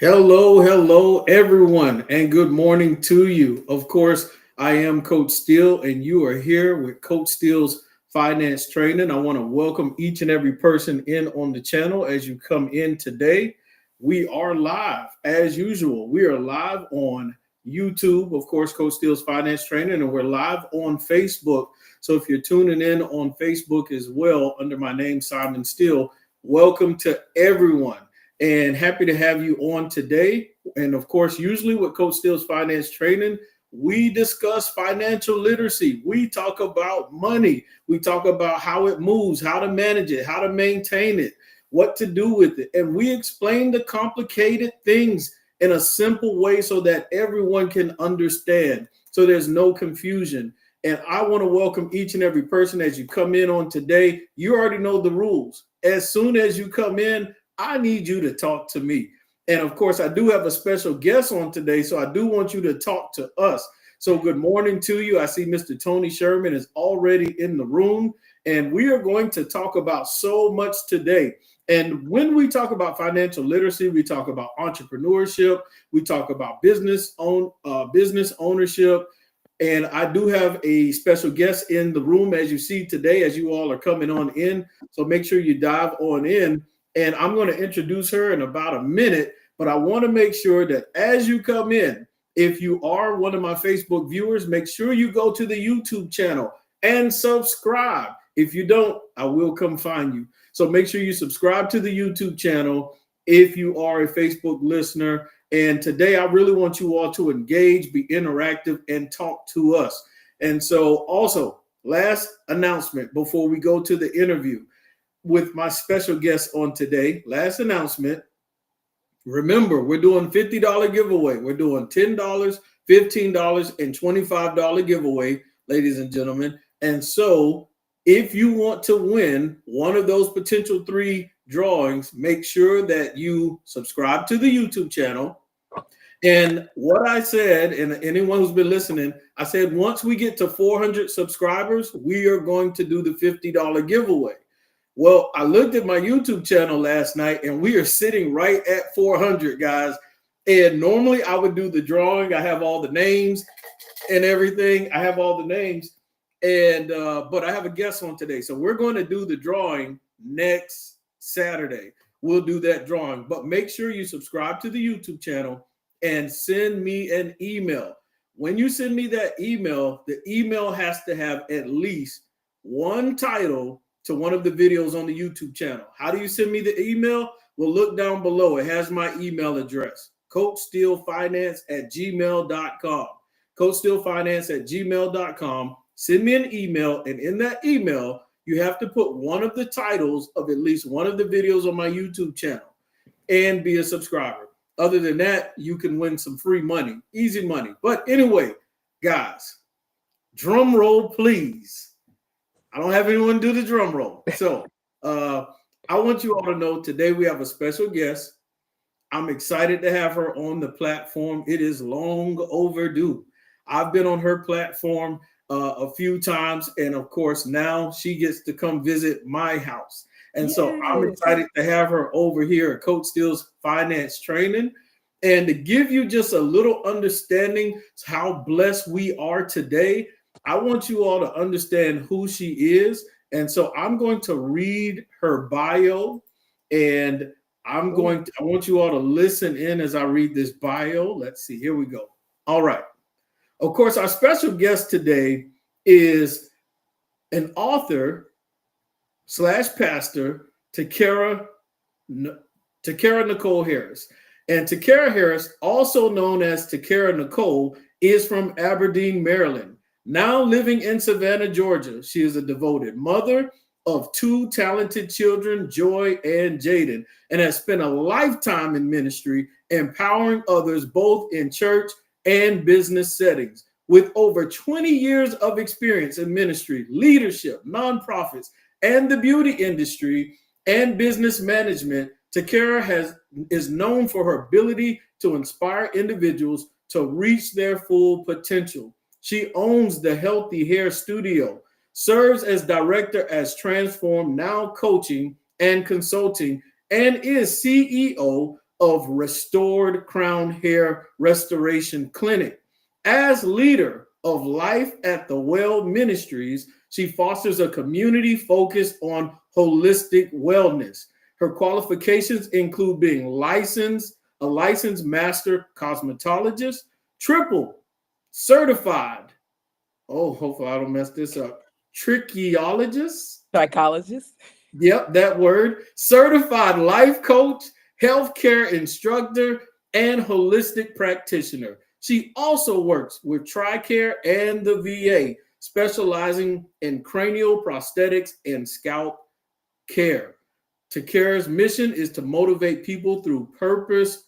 Hello, everyone, and good morning to you. Of course, I am Coach Steele, and you are here with Coach Steele's Finance Training. I want to welcome each and every person in on the channel as you come in today. We are live as usual. We are live on YouTube, of course, Coach Steele's Finance Training, and we're live on Facebook. So if you're tuning in on Facebook as well under my name, Simon Steele, welcome to everyone and happy to have you on today. And of course, usually with Coach Steele's Finance Training, we discuss financial literacy. We talk about money. We talk about how it moves, how to manage it, how to maintain it, what to do with it. And we explain the complicated things in a simple way so that everyone can understand, so there's no confusion. And I want to welcome each and every person as you come in on today. You already know the rules. As soon as you come in, I need you to talk to me. And of course, I do have a special guest on today, so I do want you to talk to us. So good morning to you. I see Mr. Tony Sherman is already in the room, and we are going to talk about so much today. And when we talk about financial literacy, we talk about entrepreneurship, we talk about business ownership. And I do have a special guest in the room, as you see today, as you all are coming on in. So make sure you dive on in. And I'm going to introduce her in about a minute, but I want to make sure that as you come in, if you are one of my Facebook viewers, make sure you go to the YouTube channel and subscribe. If you don't, I will come find you. So make sure you subscribe to the YouTube channel if you are a Facebook listener. And today I really want you all to engage, be interactive, and talk to us. And so also, last announcement before we go to the interview with my special guest on today. Last announcement. Remember, we're doing $50 giveaway. We're doing $10, $15, and $25 giveaway, ladies and gentlemen. And so if you want to win one of those potential 3 drawings, make sure that you subscribe to the YouTube channel. And what I said, and anyone who's been listening, I said once we get to 400 subscribers, we are going to do the $50 giveaway. Well, I looked at my YouTube channel last night and we are sitting right at 400, guys. And normally I would do the drawing. I have all the names and everything. I have all the names. And but I have a guest on today. So we're going to do the drawing next Saturday. We'll do that drawing. But make sure you subscribe to the YouTube channel and send me an email. When you send me that email, the email has to have at least one title to one of the videos on the YouTube channel. How do you send me the email? Well, look down below. It has my email address, coachsteelefinance@gmail.com. coachsteelefinance@gmail.com. Send me an email, and in that email, you have to put one of the titles of at least one of the videos on my YouTube channel and be a subscriber. Other than that, you can win some free money, easy money. But anyway, guys, drum roll, please. I don't have anyone do the drum roll. So I want you all to know today we have a special guest. I'm excited to have her on the platform. It is long overdue. I've been on her platform a few times. And of course, now she gets to come visit my house. And so I'm excited to have her over here at Coach Steele's Finance Training. And to give you just a little understanding how blessed we are today, I want you all to understand who she is. And so I'm going to read her bio, and I want you all to listen in as I read this bio. Let's see, here we go. All right. Of course, our special guest today is an author / pastor, Takara Nicole Harris. And Takara Harris, also known as Takara Nicole, is from Aberdeen, Maryland. Now living in Savannah, Georgia. She is a devoted mother of 2 talented children, Joy and Jayden, and has spent a lifetime in ministry, empowering others both in church and business settings. With over 20 years of experience in ministry, leadership, nonprofits, and the beauty industry and business management, Takara is known for her ability to inspire individuals to reach their full potential. She owns the Healthy Hair Studio, serves as director as Transform Now Coaching and Consulting, and is CEO of Restored Crown Hair Restoration Clinic. As leader of Life at the Well Ministries, she fosters a community focused on holistic wellness. Her qualifications include being a licensed master cosmetologist, triple certified, oh, hopefully I don't mess this up, trichiologist. Psychologist. Yep, that word. Certified life coach, healthcare instructor, and holistic practitioner. She also works with TRICARE and the VA, specializing in cranial prosthetics and scalp care. Takara's mission is to motivate people through purpose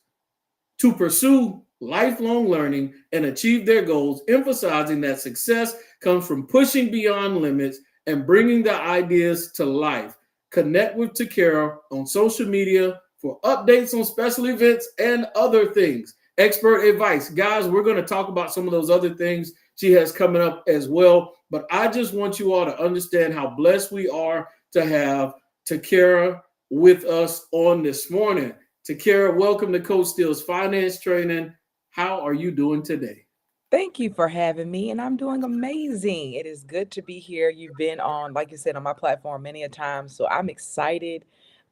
to pursue lifelong learning and achieve their goals, emphasizing that success comes from pushing beyond limits and bringing the ideas to life. Connect with Takara on social media for updates on special events and other things. Expert advice. Guys, we're going to talk about some of those other things she has coming up as well. But I just want you all to understand how blessed we are to have Takara with us on this morning. Takara, welcome to Coach Steele's Finance Training. How are you doing today? Thank you for having me, and I'm doing amazing. It is good to be here. You've been on, like you said, on my platform many a time, so I'm excited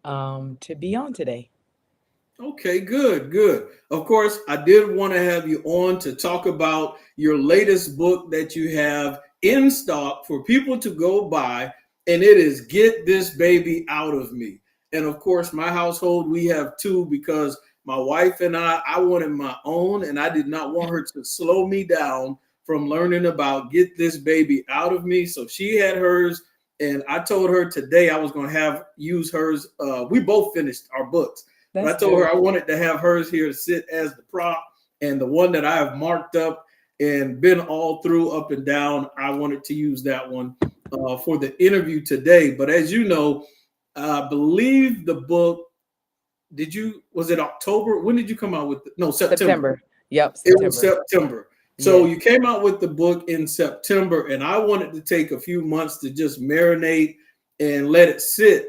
to be on today. Okay, good, good. Of course, I did want to have you on to talk about your latest book that you have in stock for people to go buy, and it is Get This Baby Out of Me. And of course, my household, we have two because my wife and I wanted my own, and I did not want her to slow me down from learning about Get This Baby Out of Me. So she had hers, and I told her today I was going to have use hers. We both finished our books. But That's I told her good. I wanted to have hers here to sit as the prop, and the one that I have marked up and been all through up and down, I wanted to use that one for the interview today. But as you know, I believe the book, was it October? When did you come out with no, September. September. Yep, It was September. September. So Yes. you came out with the book in September, and I wanted to take a few months to just marinate and let it sit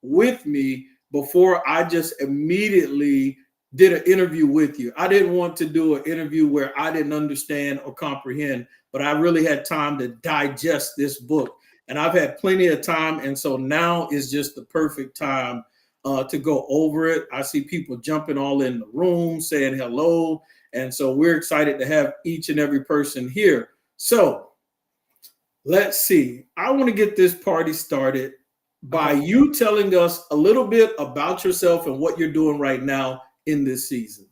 with me before I just immediately did an interview with you. I didn't want to do an interview where I didn't understand or comprehend, but I really had time to digest this book. And I've had plenty of time. And so now is just the perfect time to go over it. I see people jumping all in the room saying hello. And so we're excited to have each and every person here. So let's see. I want to get this party started by Okay. you telling us a little bit about yourself and what you're doing right now in this season.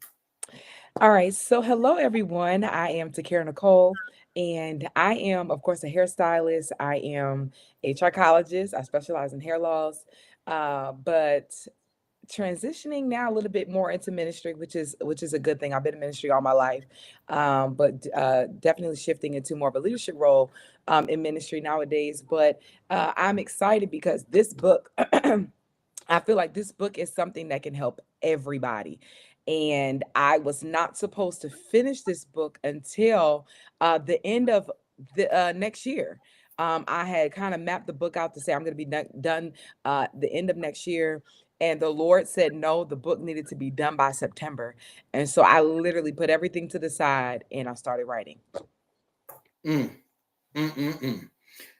All right. So, hello, everyone. I am Takara Nicole, and I am, of course, a hairstylist. I am a trichologist. I specialize in hair loss. But transitioning now a little bit more into ministry, which is a good thing. I've been in ministry all my life, but definitely shifting into more of a leadership role in ministry nowadays. But I'm excited because this book, I feel like this book is something that can help everybody. And I was not supposed to finish this book until the end of the next year. I had kind of mapped the book out to say I'm going to be done the end of next year. And the Lord said, no, the book needed to be done by September. And so I literally put everything to the side and I started writing. Mm, mm.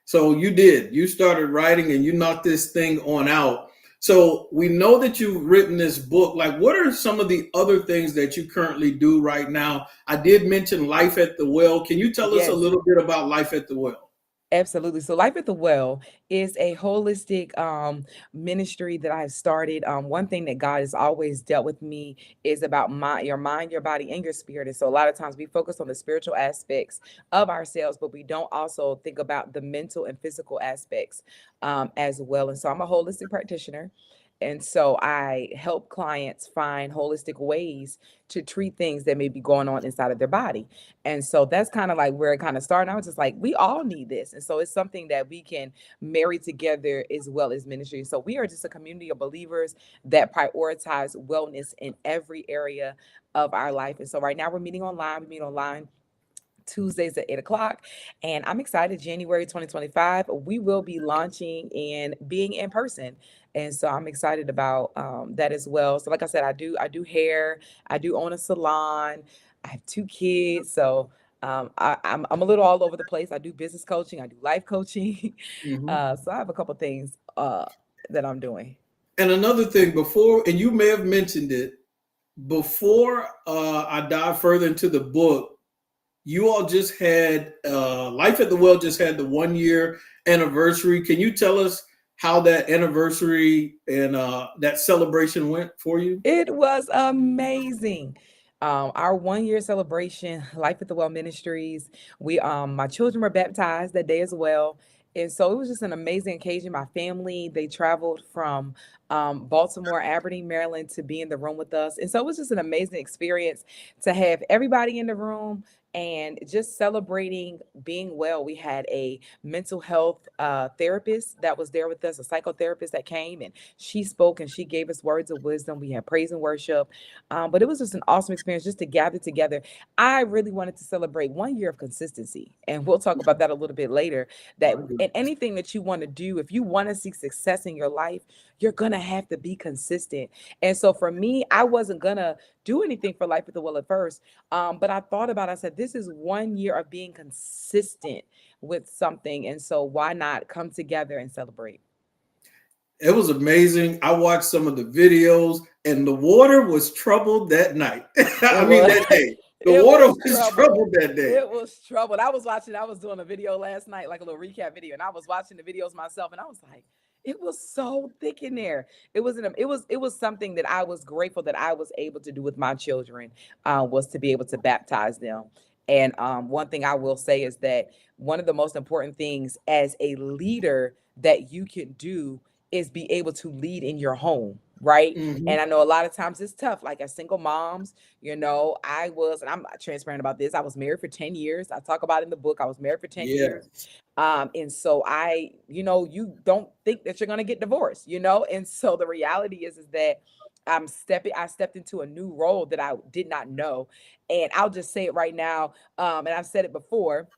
So you did. You started writing and you knocked this thing on out. So we know that you've written this book. Like, what are some of the other things that you currently do right now? I did mention Life at the Well. Can you tell us a Yes. little bit about Life at the Well? Absolutely. So Life at the Well is a holistic ministry that I have started. One thing that God has always dealt with me is about your mind, your body, and your spirit. And so a lot of times we focus on the spiritual aspects of ourselves, but we don't also think about the mental and physical aspects as well. And so I'm a holistic practitioner. And so I help clients find holistic ways to treat things that may be going on inside of their body. And so that's kind of like where it kind of started. I was just like, we all need this. And so it's something that we can marry together as well as ministry. So we are just a community of believers that prioritize wellness in every area of our life. And so right now we're meeting online. We meet online Tuesdays at 8 o'clock. And I'm excited. January 2025, we will be launching and being in person And so I'm excited about that as well. So like I said, I do hair, I do own a salon, I have 2 kids. So I'm a little all over the place. I do business coaching, I do life coaching. Mhm. So I have a couple things that I'm doing. And another thing before, and you may have mentioned it, before I dive further into the book, you all just had Life at the Well just had the 1 year anniversary. Can you tell us how that anniversary and that celebration went for you? It was amazing. Our 1 year celebration, Life at the Well Ministries. My children were baptized that day as well. And so it was just an amazing occasion. My family, they traveled from Baltimore, Aberdeen, Maryland to be in the room with us. And so it was just an amazing experience to have everybody in the room and just celebrating being well. We had a mental health therapist that was there with us, a psychotherapist that came, and she spoke and she gave us words of wisdom. We had praise and worship. But it was just an awesome experience just to gather together. I really wanted to celebrate 1 year of consistency. And we'll talk about that a little bit later. That My in goodness. anything that you want to do, if you want to see success in your life, you're going to have to be consistent. And so for me, I wasn't going to do anything for Life at the Well at first. But I thought about it, I said, this is 1 year of being consistent with something. And so why not come together and celebrate? It was amazing. I watched some of the videos, and the water was troubled that night. It I mean, was. that day. The It water was was trouble. troubled that day. It was trouble. I was doing a video last night, like a little recap video, and I was watching the videos myself, and I was like, it was so thick in there. It was something that I was grateful that I was able to do with my children, was to be able to baptize them. And one thing I will say is that one of the most important things as a leader that you can do is be able to lead in your home, right? Mhm. And I know a lot of times it's tough, like as single moms, and I'm transparent about this. I was married for 10 years. I talk about it in the book. I was married for 10 years. Yes. And so you don't think that you're going to get divorced, And so the reality is that I stepped into a new role that I did not know. And I'll just say it right now. And I've said it before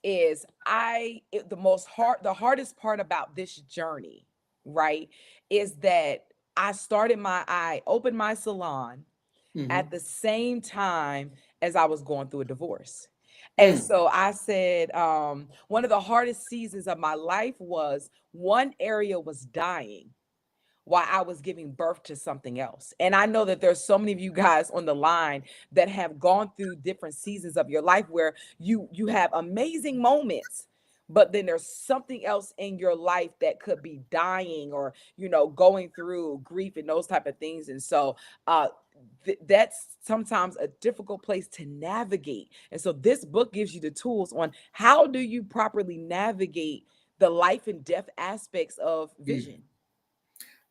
is the hardest part about this journey, right, is that I opened my salon at Mhm. the same time as I was going through a divorce. And Mm. so I said, one of the hardest seasons of my life was one area was dying while I was giving birth to something else. And I know that there's so many of you guys on the line that have gone through different seasons of your life where you have amazing moments, but then there's something else in your life that could be dying or going through grief and those type of things. And so that's sometimes a difficult place to navigate. And so this book gives you the tools on how do you properly navigate the life and death aspects of Mm. vision.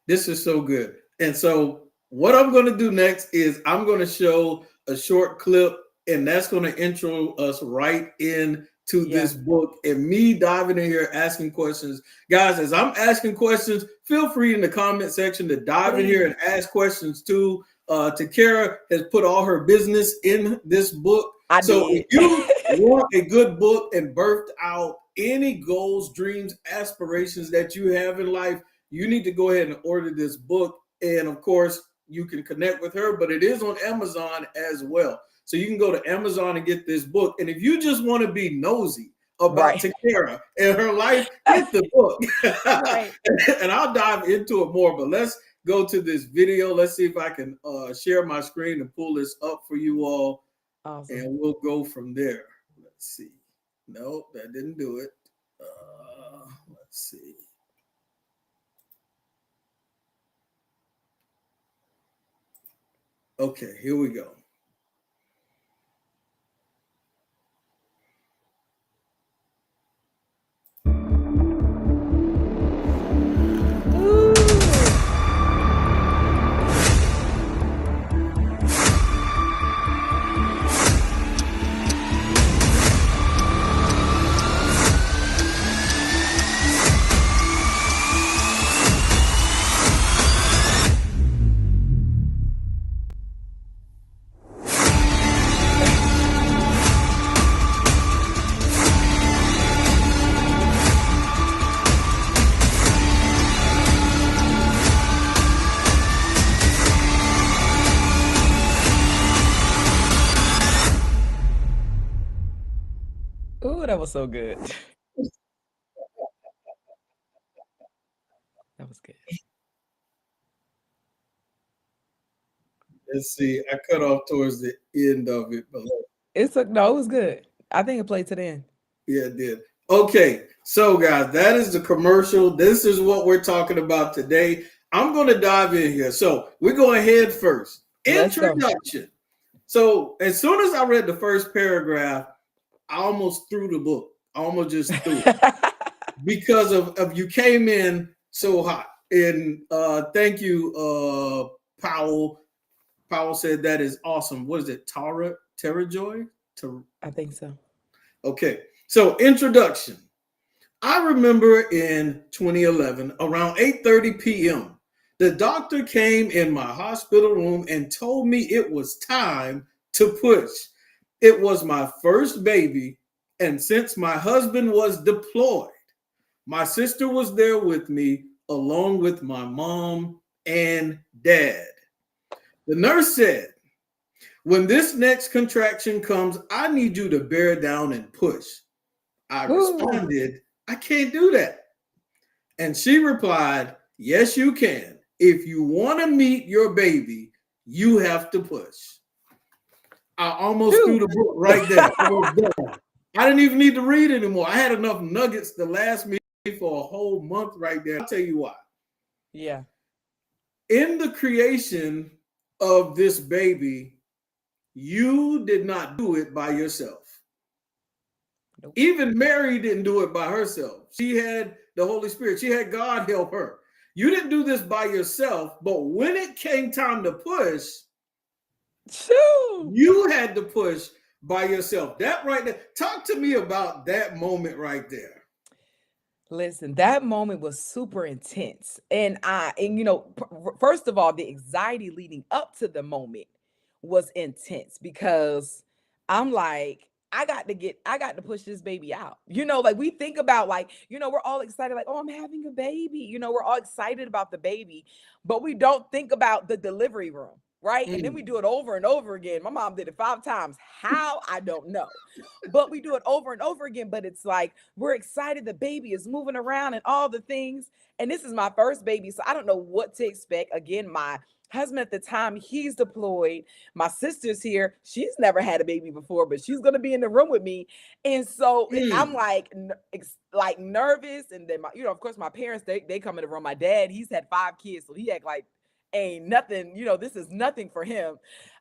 This is so good. And so, what I'm going to do next is I'm going to show a short clip, and that's going to intro us right into Yeah. this book and me diving in here asking questions. Guys, as I'm asking questions, feel free in the comment section to dive in here Please. and ask questions too. Takara has put all her business in this book. I So, if did. you want a good book and birthed out any goals, dreams, aspirations that you have in life, you need to go ahead and order this book. And of course, you can connect with her, but it is on Amazon as well. So you can go to Amazon and get this book. And if you just want to be nosy about Right. Takara and her life, get the book. Right. And I'll dive into it more. But let's go to this video. Let's see if I can share my screen and pull this up for you all. Awesome. And we'll go from there. Let's see. No, that didn't do it. Let's see. Okay, here we go. Ooh. that was so good. That was good. Let's see. I cut off towards the end of it, but No, it was good. I think it played to the end. yeah, it did. Okay, so guys, that is the commercial. This is what we're talking about today. I'm going to dive in here. So we're going head first. Let's go. Introduction. So as soon as I read the first paragraph, I almost threw the book. I almost just threw it because of you came in so hot. And thank you, Powell. Powell said that is awesome. What is it? Tara Joy? I think so. Okay. So introduction. I remember in 2011, around 8:30 p.m., the doctor came in my hospital room and told me it was time to push. It was my first baby, and since my husband was deployed, my sister was there with me, along with my mom and dad. The nurse said, when this next contraction comes, I need you to bear down and push. I responded, I can't do that. And she replied, yes, you can. If you want to meet your baby, you have to push. I almost threw the book right there. I was done. I didn't even need to read anymore. I had enough nuggets to last me for a whole month right there. I'll tell you why. Yeah. In the creation of this baby, you did not do it by yourself. Nope. Even Mary didn't do it by herself. She had the Holy Spirit. She had God help her. You didn't do this by yourself, but when it came time to push, you had to push by yourself. That right there. Talk to me about that moment right there. Listen, that moment was super intense. And first of all, the anxiety leading up to the moment was intense because I'm like, I got to push this baby out. Like we think about we're all excited, like, oh, I'm having a baby. We're all excited about the baby, but we don't think about the delivery room. Right. And then we do it over and over again. My mom did it 5 times. How? I don't know. But we do it over and over again. But it's like we're excited. The baby is moving around and all the things. And this is my first baby. So I don't know what to expect. Again, my husband at the time, he's deployed. My sister's here. She's never had a baby before, but she's going to be in the room with me. And so I'm like nervous. And then of course, my parents, they come in the room. My dad, he's had 5 kids. So he act like ain't nothing, this is nothing for him.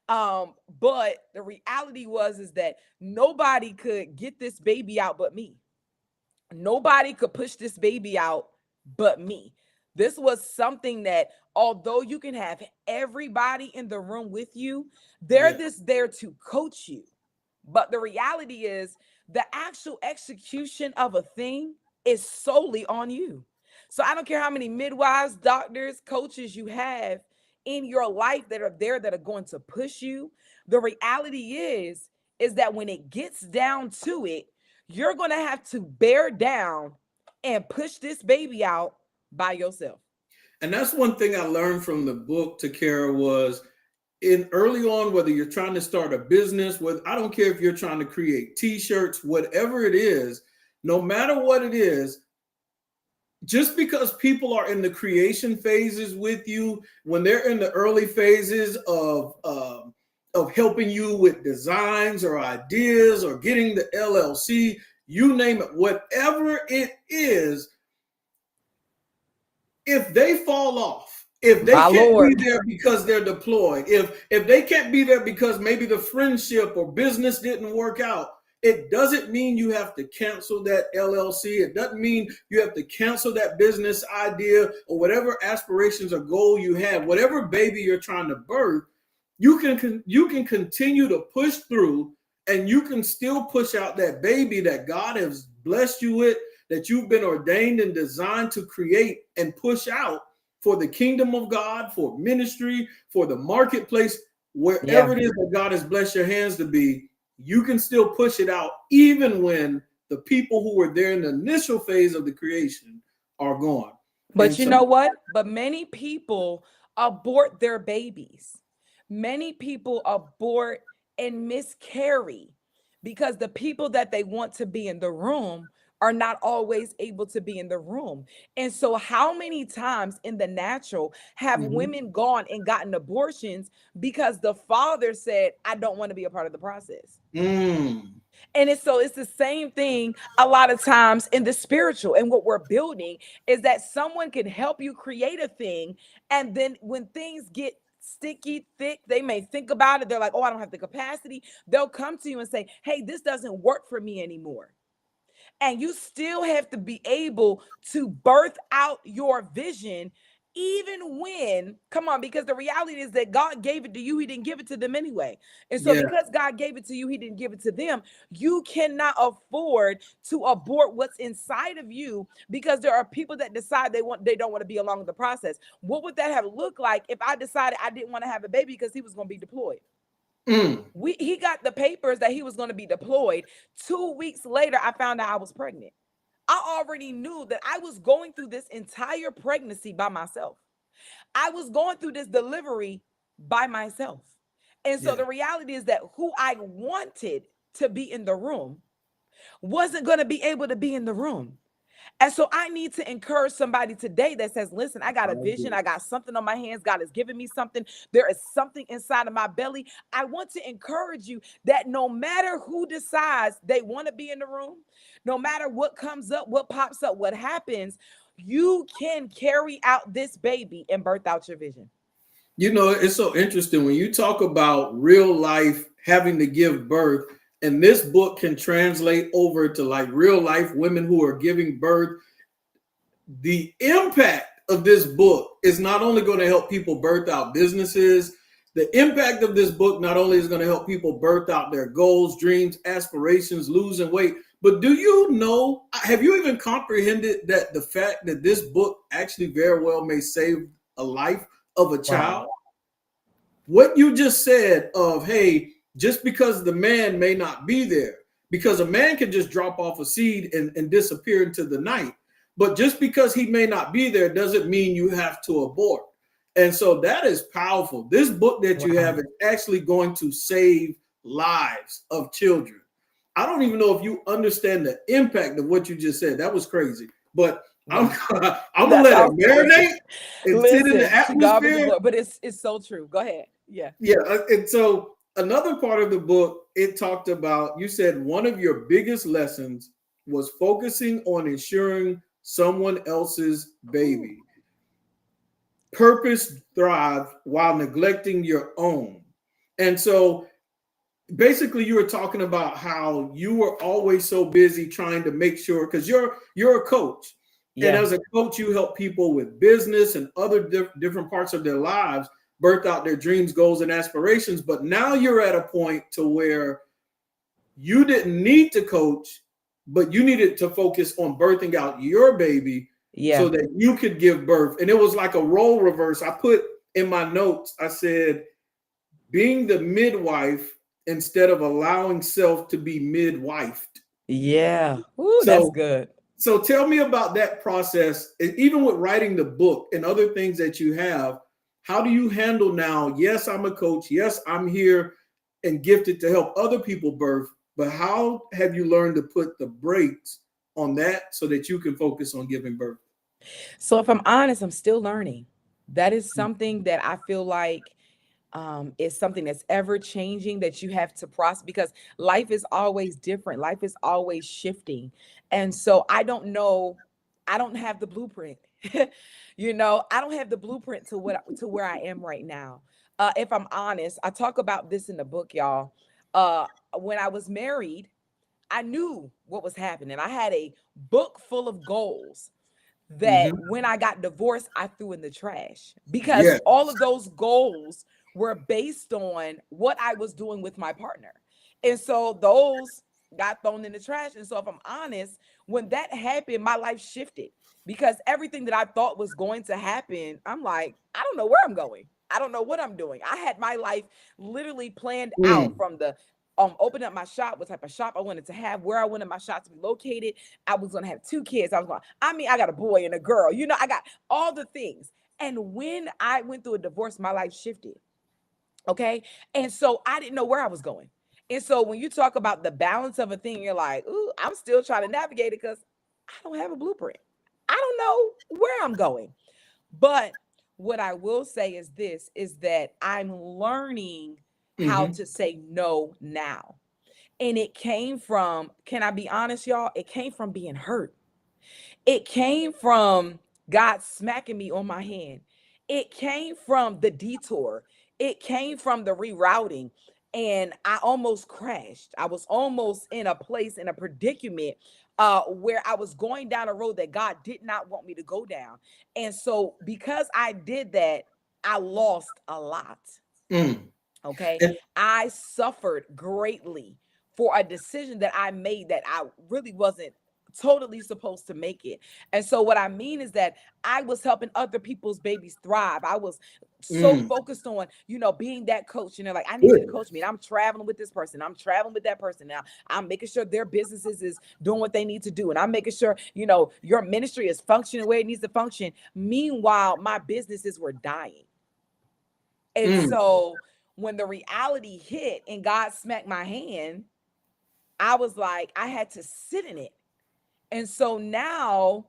But the reality is that nobody could get this baby out but me. Nobody could push this baby out but me. This was something that, although you can have everybody in the room with you, they're there to coach you. But the reality is the actual execution of a thing is solely on you. So I don't care how many midwives, doctors, coaches you have in your life that are there that are going to push you. The reality is that when it gets down to it, you're going to have to bear down and push this baby out by yourself. And that's one thing I learned from the book, Takara, was in early on, whether you're trying to start a business, I don't care if you're trying to create t-shirts, whatever it is, no matter what it is, just because people are in the creation phases with you, when they're in the early phases of helping you with designs or ideas or getting the LLC, you name it, whatever it is, if they fall off, if they can't be there because they're deployed, if they can't be there because maybe the friendship or business didn't work out, it doesn't mean you have to cancel that LLC. It doesn't mean you have to cancel that business idea or whatever aspirations or goal you have, whatever baby you're trying to birth. You can continue to push through, and you can still push out that baby that God has blessed you with, that you've been ordained and designed to create and push out for the kingdom of God, for ministry, for the marketplace, wherever it is that God has blessed your hands to be. You can still push it out even when the people who were there in the initial phase of the creation are gone. But you know what? But many people abort their babies. Many people abort and miscarry because the people that they want to be in the room are not always able to be in the room. And so, how many times in the natural have Mhm. women gone and gotten abortions because the father said, I don't want to be a part of the process? Mm. And it's the same thing a lot of times in the spiritual. And what we're building is that someone can help you create a thing. And then when things get sticky, thick, they may think about it. They're like, oh, I don't have the capacity. They'll come to you and say, hey, this doesn't work for me anymore. And you still have to be able to birth out your vision, even when, come on, because the reality is that God gave it to you, He didn't give it to them anyway. And so, Yeah. because God gave it to you, He didn't give it to them. You cannot afford to abort what's inside of you, because there are people that decide they don't want to be along the process. What would that have looked like if I decided I didn't want to have a baby because he was going to be deployed? Mm. He got the papers that he was going to be deployed. 2 weeks later, I found out I was pregnant. I already knew that I was going through this entire pregnancy by myself. I was going through this delivery by myself. And so Yeah. the reality is that who I wanted to be in the room wasn't going to be able to be in the room. And so I need to encourage somebody today that says, listen, I got I a vision. agree. I got something on my hands. God has given me something. There is something inside of my belly. I want to encourage you that no matter who decides they want to be in the room, no matter what comes up, what pops up, what happens, you can carry out this baby and birth out your vision. You know, it's so interesting when you talk about real life having to give birth, and this book can translate over to like real life women who are giving birth. The impact of this book is not only going to help people birth out businesses, the impact of this book not only is going to help people birth out their goals, dreams, aspirations, losing weight, but do you know, have you even comprehended that the fact that this book actually very well may save a life of a Wow. child? What you just said of, hey, just because the man may not be there, because a man can just drop off a seed and disappear into the night. But just because he may not be there doesn't mean you have to abort. And so that is powerful. This book that you Wow. have is actually going to save lives of children. I don't even know if you understand the impact of what you just said. That was crazy. But I'm, Wow. I'm going to That's let it awesome. Listen, marinate and sit in the listen, to God be the atmosphere. glory. But it's so true. Go ahead. Yeah. Yeah, and so another part of the book, it talked about, you said one of your biggest lessons was focusing on ensuring someone else's Ooh. baby. Purpose thrive while neglecting your own. And so basically you were talking about how you were always so busy trying to make sure, because you're a coach, and Yeah. as a coach you help people with business and other different parts of their lives birth out their dreams, goals, and aspirations. But now you're at a point to where you didn't need to coach, but you needed to focus on birthing out your baby Yeah. so that you could give birth. And it was like a role reverse. I put in my notes, I said being the midwife instead of allowing self to be midwifed. Yeah. Ooh, that's So, good. so tell me about that process. And even with writing the book and other things that you have, how do you handle now? Yes, I'm a coach. Yes, I'm here and gifted to help other people birth. But how have you learned to put the brakes on that so that you can focus on giving birth? So if I'm honest, I'm still learning. That is something that I feel like is something that's ever changing, that you have to process, because life is always different. Life is always shifting. And so I don't know, I don't have the blueprint. I don't have the blueprint to where I am right now. If I'm honest, I talk about this in the book, y'all. Uh when I was married, I knew what was happening. I had a book full of goals that Mm-hmm. when I got divorced, I threw in the trash, because Yeah. all of those goals were based on what I was doing with my partner. And so those got thrown in the trash. And so, if I'm honest, when that happened, my life shifted, because everything that I thought was going to happen, I'm like, I don't know where I'm going. I don't know what I'm doing. I had my life literally planned out, Mm. from the opening up my shop, what type of shop I wanted to have, where I wanted my shop to be located. I was going to have two kids. I got a boy and a girl. I got all the things. And when I went through a divorce, my life shifted. Okay. And so I didn't know where I was going. And so when you talk about the balance of a thing, you're like, ooh, I'm still trying to navigate it because I don't have a blueprint. I don't know where I'm going. But what I will say is this is that I'm learning how Mm-hmm. to say no now. And it came from, can I be honest, y'all? It came from being hurt. It came from God smacking me on my hand. It came from the detour. It came from the rerouting. And I almost crashed. I was almost in a place, in a predicament where I was going down a road that God did not want me to go down. And so, because I did that, I lost a lot. Mm. Okay. And I suffered greatly for a decision that I made that I really wasn't totally supposed to make it. And so what I mean is that I was helping other people's babies thrive. I was so mm, focused on, being that coach, like, I need you to good. coach me. And I'm traveling with this person. I'm traveling with that person. Now I'm making sure their businesses is doing what they need to do. And I'm making sure, your ministry is functioning the way it needs to function. Meanwhile, my businesses were dying. And Mm. so when the reality hit and God smacked my hand, I was like, I had to sit in it. And so now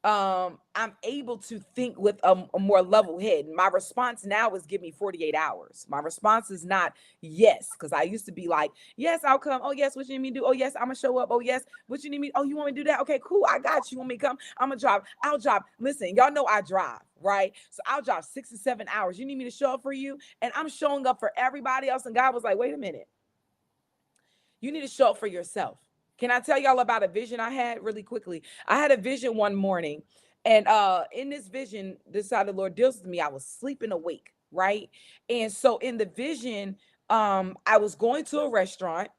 I'm able to think with a more level head. My response now is give me 48 hours. My response is not yes, because I used to be like, yes, I'll come. Oh, yes, what you need me to do? Oh, yes, I'm gonna show up. Oh, yes, what you need me? Oh, you want me to do that? Okay, cool. I got you. Want me to come? I'm gonna drive. I'll drive. Listen, y'all know I drive, right? So I'll drive 6 to 7 hours. You need me to show up for you? And I'm showing up for everybody else. And God was like, wait a minute. You need to show up for yourself. Can I tell y'all about a vision I had really quickly? I had a vision one morning, and in this vision, this is how the Lord deals with me. I was sleeping awake, right? And so in the vision, I was going to a restaurant,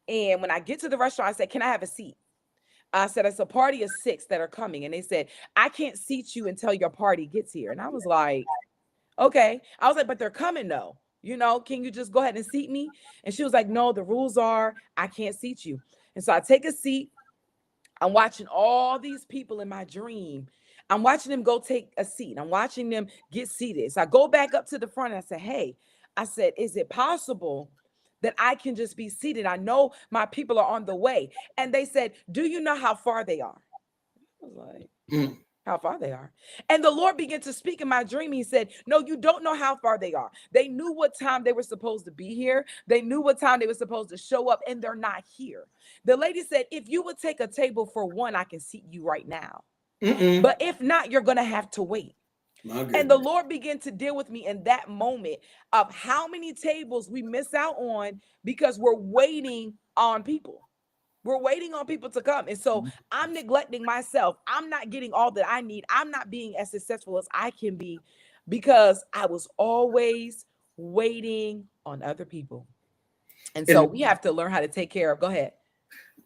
and when I get to the restaurant, I said, "Can I have a seat?" I said, "It's a party of 6 that are coming," and they said, "I can't seat you until your party gets here." And I was like, okay. I was like, but they're coming though. Can you just go ahead and seat me? And she was like, no, the rules are I can't seat you. And so I take a seat. I'm watching all these people in my dream. I'm watching them go take a seat. I'm watching them get seated. So I go back up to the front and I said, hey, I said, is it possible that I can just be seated? I know my people are on the way. And they said, do you know how far they are? I was like, Mm. how far they are. And the Lord began to speak in my dream. He said, no, you don't know how far they are. They knew what time they were supposed to be here. They knew what time they were supposed to show up, and they're not here. The lady said, if you would take a table for one, I can seat you right now. Mm-mm. But if not, you're going to have to wait. My And the goodness. Lord began to deal with me in that moment of how many tables we miss out on because we're waiting on people. We're waiting on people to come. And so I'm neglecting myself. I'm not getting all that I need. I'm not being as successful as I can be because I was always waiting on other people. And so And we have to learn how to take care of. Go ahead.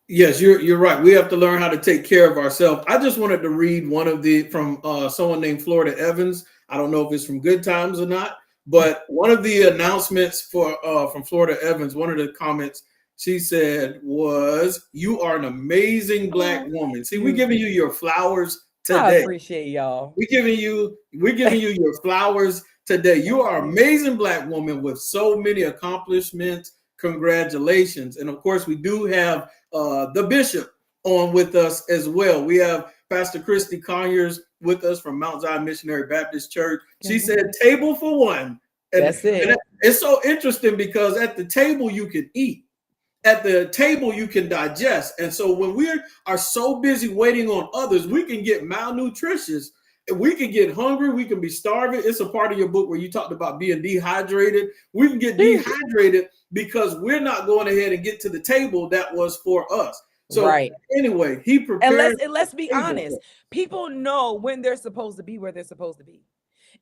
yes, you're right. We have to learn how to take care of ourselves. I just wanted to read one of the from someone named Florida Evans. I don't know if it's from Good Times or not, but one of the announcements for from Florida Evans, one of the comments she said was, "You are an amazing black Oh, woman." thank See, we're you. giving you your flowers I today. appreciate y'all. We're giving you your flowers today. You Thank are an you. amazing black woman with so many accomplishments. Congratulations. And of course, we do have the bishop on with us as well. We have Pastor Christy Conyers with us from Mount Zion Missionary Baptist Church. Good She said, morning. table for one. That's And it. it's so interesting because at the table you can eat. At the table you can digest. And so when we are so busy waiting on others, we can get malnutritious, we can get hungry, we can be starving. It's a part of your book where you talked about being dehydrated. We can get Sheesh. dehydrated because we're not going ahead and get to the table that was for us. So Right. anyway, he And prepared let's be a table honest. People know when they're supposed to be where they're supposed to be.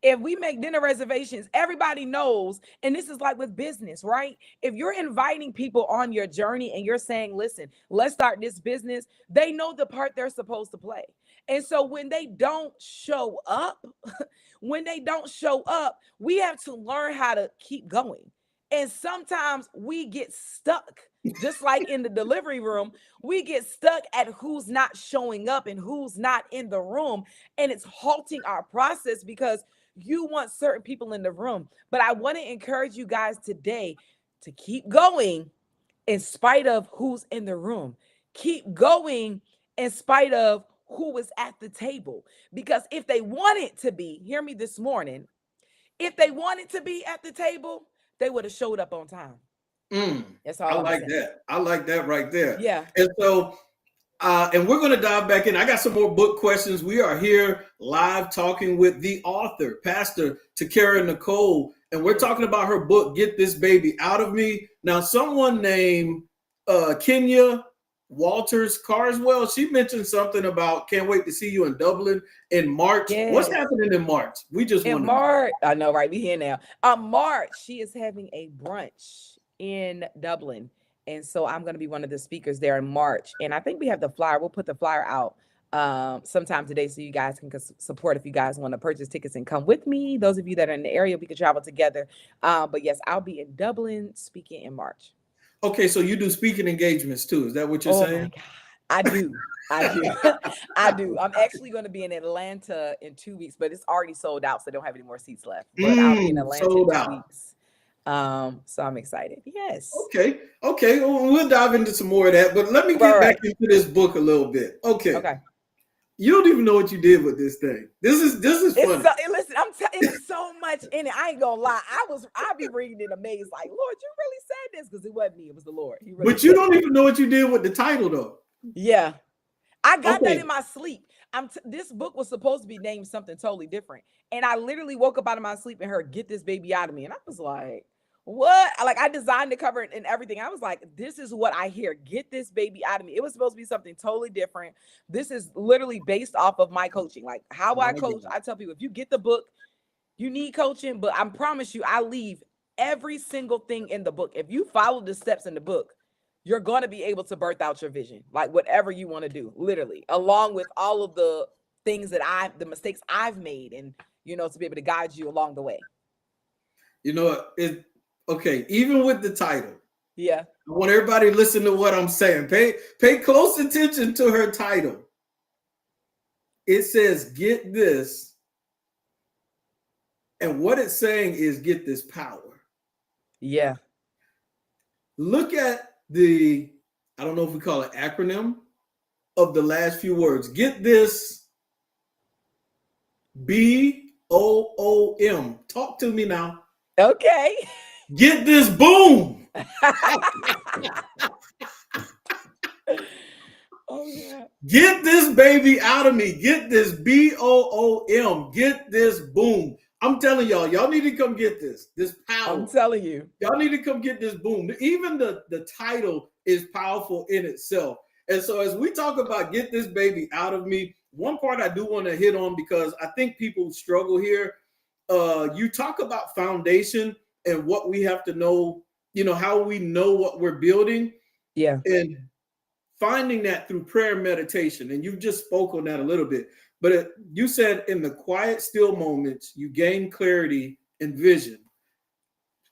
If we make dinner reservations, everybody knows. And this is like with business, right? If you're inviting people on your journey and you're saying, listen, let's start this business, they know the part they're supposed to play. And so when they don't show up, when they don't show up, we have to learn how to keep going. And sometimes we get stuck. Just like in the delivery room, we get stuck at who's not showing up and who's not in the room. And it's halting our process because you want certain people in the room. But I want to encourage you guys today to keep going in spite of who's in the room. Keep going in spite of who is at the table. Because if they wanted to be, hear me this morning, if they wanted to be at the table, they would have showed up on time. Mm, That's I all I'm like saying. that. I like that right there. Yeah. And so, and we're going to dive back in. I got some more book questions. We are here live talking with the author, Pastor Takara Nicole, and we're talking about her book, Get This Baby Out of Me. Now, someone named Kenya Walters Carswell, she mentioned something about can't wait to see you in Dublin in March. What's Yes. happening in March? We just In want to know. March, I know, right? We here now. March, she is having a brunch in Dublin. And so I'm going to be one of the speakers there in March. And I think we have the flyer. We'll put the flyer out sometime today so you guys can support if you guys want to purchase tickets and come with me. Those of you that are in the area, we can travel together. But yes, I'll be in Dublin speaking in March. Okay, so you do speaking engagements too. Is that what you're Oh my saying? God. I do. I do. I do. I'm actually going to be in Atlanta in 2 weeks, but it's already sold out, so I don't have any more seats left. But I'll be in Atlanta in Sold two out. weeks. So I'm excited. Yes. Okay. Okay. Well, we'll dive into some more of that, but let me Right, get back right. into this book a little bit. Okay. Okay. You don't even know what you did with this thing. This is It's funny. so listen, it's so much in it. I ain't gonna lie. I'll be reading it amazed, like, Lord, you really said this, because it wasn't me, it was the Lord. He really But you said it. don't even know what you did with the title though. Yeah. I got that Okay. in my sleep. This book was supposed to be named something totally different. And I literally woke up out of my sleep and heard, "Get this baby out of me." And I was like, what? Like, I designed the cover and everything. I was like, this is what I hear. Get this baby out of me. It was supposed to be something totally different. This is literally based off of my coaching. Like how I My coach, God. I tell people, if you get the book, you need coaching, but I promise you, I leave every single thing in the book. If you follow the steps in the book, you're going to be able to birth out your vision, like whatever you want to do, literally, along with all of the things the mistakes I've made, and to be able to guide you along the way. You know what? Okay, even with the title, Yeah. I want everybody to listen to what I'm saying. Pay close attention to her title. It says get this, and what it's saying is get this power. Yeah. Look at I don't know if we call it acronym of the last few words. Get this BOOM. Talk to me now. Okay. Get this boom. Oh yeah. Get this baby out of me. Get this BOOM. Get this boom. I'm telling y'all need to come get this. This I'm power. telling you. Y'all need to come get this boom. Even the title is powerful in itself. And so as we talk about get this baby out of me, one part I do want to hit on because I think people struggle here. You talk about foundation and what we have to know, how we know what we're building. Yeah. And finding that through prayer and meditation. And you just spoke on that a little bit. But you said in the quiet, still moments, you gain clarity and vision.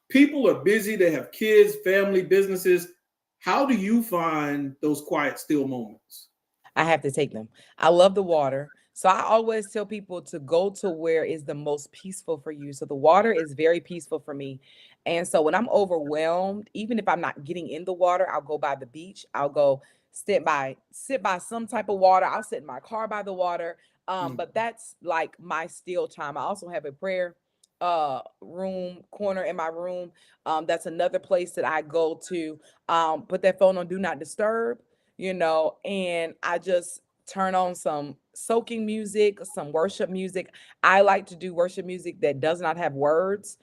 People are busy, they have kids, family, businesses. How do you find those quiet, still moments? I have to take them. I love the water. So I always tell people to go to where is the most peaceful for you. So the water is very peaceful for me. And so when I'm overwhelmed, even if I'm not getting in the water, I'll go by the beach. I'll go sit by some type of water. I'll sit in my car by the water. Mm. But that's like my still time. I also have a prayer room corner in my room. That's another place that I go to. Put that phone on do not disturb, and I just turn on some soaking music, some worship music. I like to do worship music that does not have words.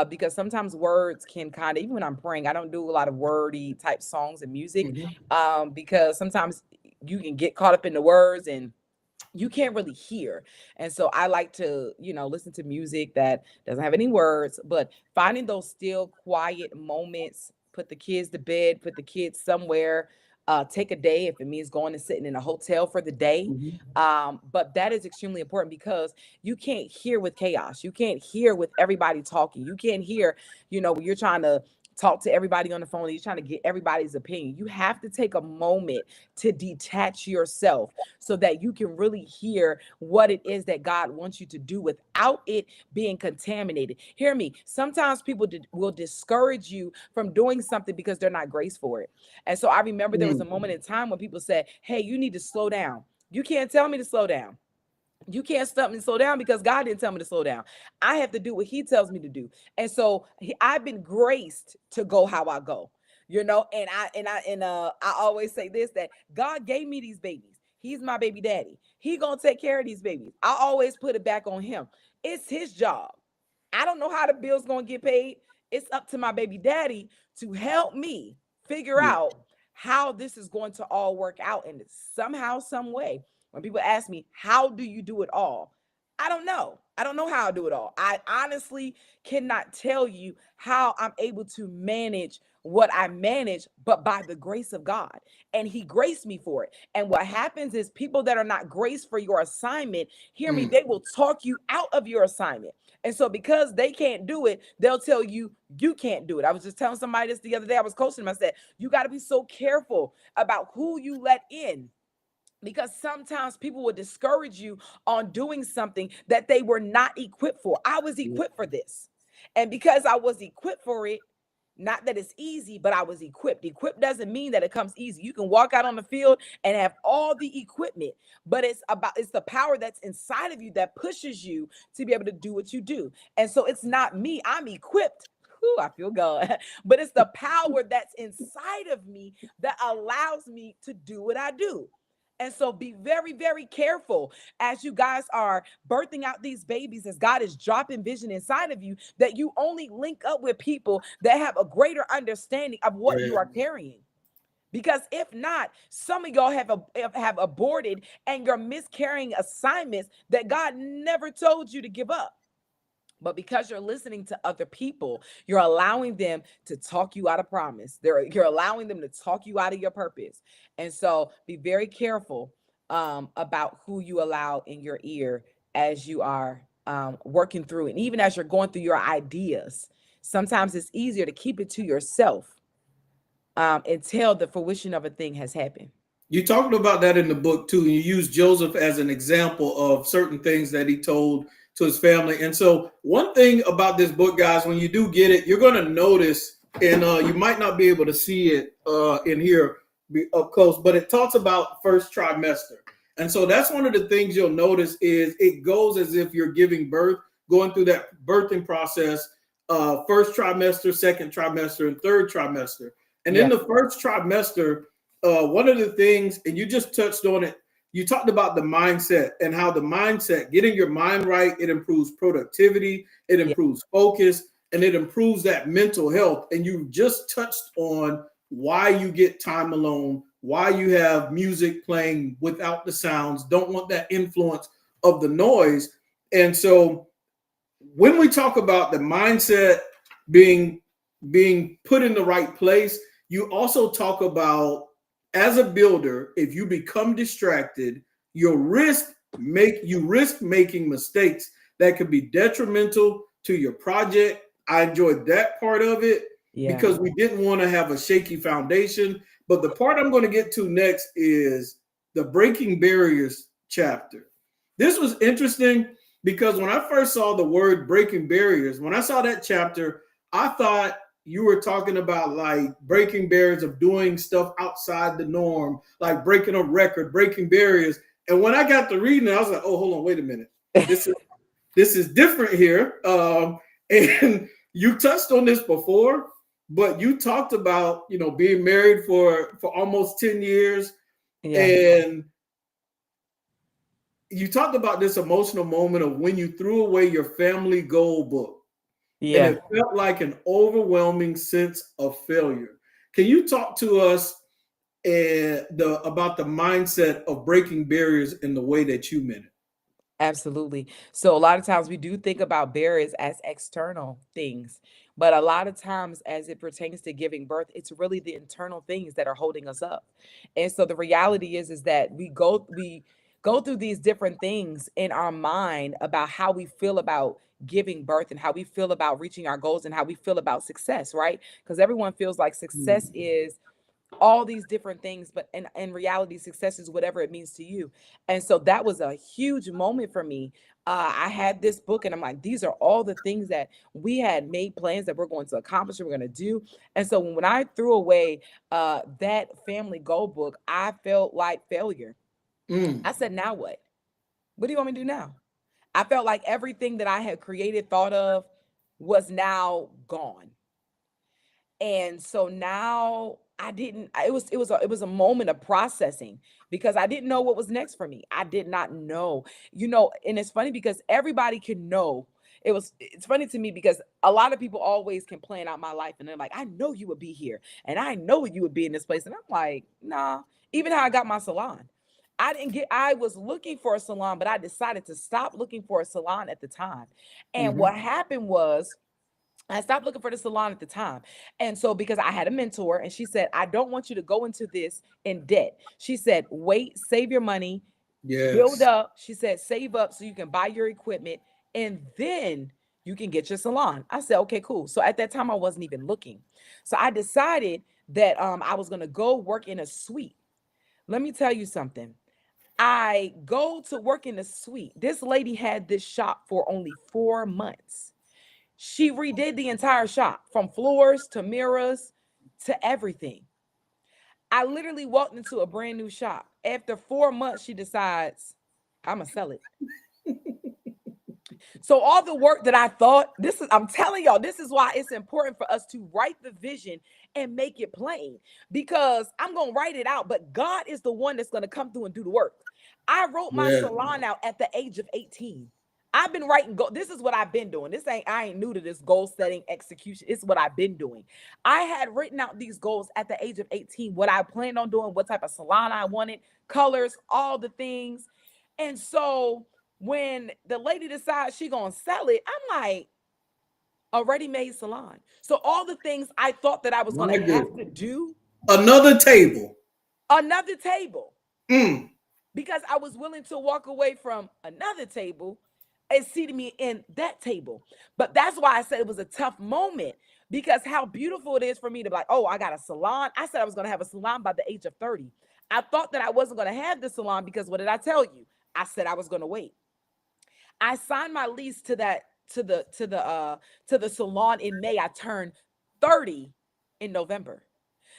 Because sometimes words can kind of, even when I'm praying, I don't do a lot of wordy type songs and music. Mhm. Because sometimes you can get caught up in the words and you can't really hear. And so I like to, listen to music that doesn't have any words, but finding those still quiet moments, put the kids to bed, put the kids somewhere, take a day if it means going and sitting in a hotel for the day. Mhm. But that is extremely important because you can't hear with chaos. You can't hear with everybody talking. You can't hear, when you're trying to talk to everybody on the phone. You're trying to get everybody's opinion. You have to take a moment to detach yourself so that you can really hear what it is that God wants you to do without it being contaminated. Hear me. Sometimes people will discourage you from doing something because they're not graced for it. And so I remember there was a Mm. moment in time when people said, "Hey, you need to slow down. You can't tell me to slow down. You can't stop me to slow down because God didn't tell me to slow down. I have to do what He tells me to do." And so I've been graced to go how I go, I always say this, that God gave me these babies. He's my baby daddy. He gonna take care of these babies. I always put it back on Him. It's His job. I don't know how the bill's gonna get paid. It's up to my baby daddy to help me figure Yeah. out how this is going to all work out in somehow, some way. When people ask me, how do you do it all? I don't know. I don't know how I do it all. I honestly cannot tell you how I'm able to manage what I manage, but by the grace of God. And He graced me for it. And what happens is people that are not graced for your assignment, hear me, Mm. they will talk you out of your assignment. And so because they can't do it, they'll tell you you can't do it. I was just telling somebody this the other day. I was coaching them. I said, you got to be so careful about who you let in, because sometimes people will discourage you on doing something that they were not equipped for. I was Yeah. equipped for this. And because I was equipped for it, not that it's easy, but I was equipped. Equipped doesn't mean that it comes easy. You can walk out on the field and have all the equipment, but it's the power that's inside of you that pushes you to be able to do what you do. And so it's not me. I'm equipped. Whew, I feel God. But it's the power that's inside of me that allows me to do what I do. And so be very, very careful as you guys are birthing out these babies, as God is dropping vision inside of you, that you only link up with people that have a greater understanding of what you Yeah. are carrying. Because if not, some of y'all have aborted and you're miscarrying assignments that God never told you to give up. But because you're listening to other people, you're allowing them to talk you out of promise. You're allowing them to talk you out of your purpose. And so be very careful about who you allow in your ear as you are working through it. And even as you're going through your ideas, sometimes it's easier to keep it to yourself until the fruition of a thing has happened. You talked about that in the book too, and you used Joseph as an example of certain things that he told to his family. And so, one thing about this book, guys, when you do get it, you're going to notice, and you might not be able to see it in here up close, but it talks about first trimester. And so that's one of the things you'll notice is it goes as if you're giving birth, going through that birthing process, first trimester, second trimester, and third trimester. And in Yeah. the first trimester, one of the things, and you just touched on it, you talked about the mindset and how the mindset, getting your mind right, it improves productivity, it Yeah. improves focus, and it improves that mental health. And you just touched on why you get time alone, why you have music playing without the sounds, don't want that influence of the noise. And so when we talk about the mindset being put in the right place, you also talk about, as a builder, if you become distracted, you risk making mistakes that could be detrimental to your project. I enjoyed that part of it Yeah. because we didn't want to have a shaky foundation. But the part I'm going to get to next is the breaking barriers chapter. This was interesting because when I first saw the word breaking barriers, when I saw that chapter, I thought you were talking about like breaking barriers of doing stuff outside the norm, like breaking a record, breaking barriers. And when I got to reading it, I was like, oh, hold on, wait a minute. This is different here. And you touched on this before, but you talked about, being married for almost 10 years. Yeah. And you talked about this emotional moment of when you threw away your family goal book and Yeah. it felt like an overwhelming sense of failure. Can you talk to us about the mindset of breaking barriers in the way that you meant it? Absolutely. So a lot of times we do think about barriers as external things, but a lot of times as it pertains to giving birth, it's really the internal things that are holding us up. And so the reality is that we go through these different things in our mind about how we feel about giving birth and how we feel about reaching our goals and how we feel about success, right? Because everyone feels like success Mm. is all these different things, but in reality, success is whatever it means to you. And so that was a huge moment for me. I had this book and I'm like, these are all the things that we had made plans that we're going to accomplish and we're going to do. And so when I threw away that family goal book, I felt like failure. Mm. I said, now what? What do you want me to do now? I felt like everything that I had created, thought of, was now gone. And so now I didn't it was a moment of processing because I didn't know what was next for me. I did not know. And it's funny because everybody can know. It's funny to me because a lot of people always can plan out my life and they're like, I know you would be here and I know you would be in this place. And I'm like, nah. Even how I got my salon. I was looking for a salon, but I decided to stop looking for a salon at the time. And Mm-hmm. what happened was I stopped looking for the salon at the time. And so, because I had a mentor and she said, I don't want you to go into this in debt. She said, wait, save your money, build Yes. up. She said, save up so you can buy your equipment and then you can get your salon. I said, okay, cool. So at that time, I wasn't even looking. So I decided that I was going to go work in a suite. Let me tell you something. I go to work in a suite. This lady had this shop for only 4 months. She redid the entire shop from floors to mirrors to everything. I literally walked into a brand new shop. After 4 months, she decides, I'm going to sell it. So all the work that I thought, I'm telling y'all, this is why it's important for us to write the vision and make it plain because I'm going to write it out, but God is the one that's going to come through and do the work. I wrote my Yeah. salon out at the age of 18. I've been writing this is what I've been doing. I ain't new to this goal setting execution. It's what I've been doing. I had written out these goals at the age of 18, what I planned on doing, what type of salon I wanted, colors, all the things. And so when the lady decides she gonna sell it, I'm like, a ready-made salon. So all the things I thought that I was gonna My have to goodness. do, Another table. another table, Mm. because I was willing to walk away from another table and seated me in that table. But that's why I said it was a tough moment because how beautiful it is for me to be like, oh, I got a salon. I said I was gonna have a salon by the age of 30. I thought that I wasn't gonna have the salon because what did I tell you? I said I was gonna wait. I signed my lease to that to the salon in May. I turned 30 in November.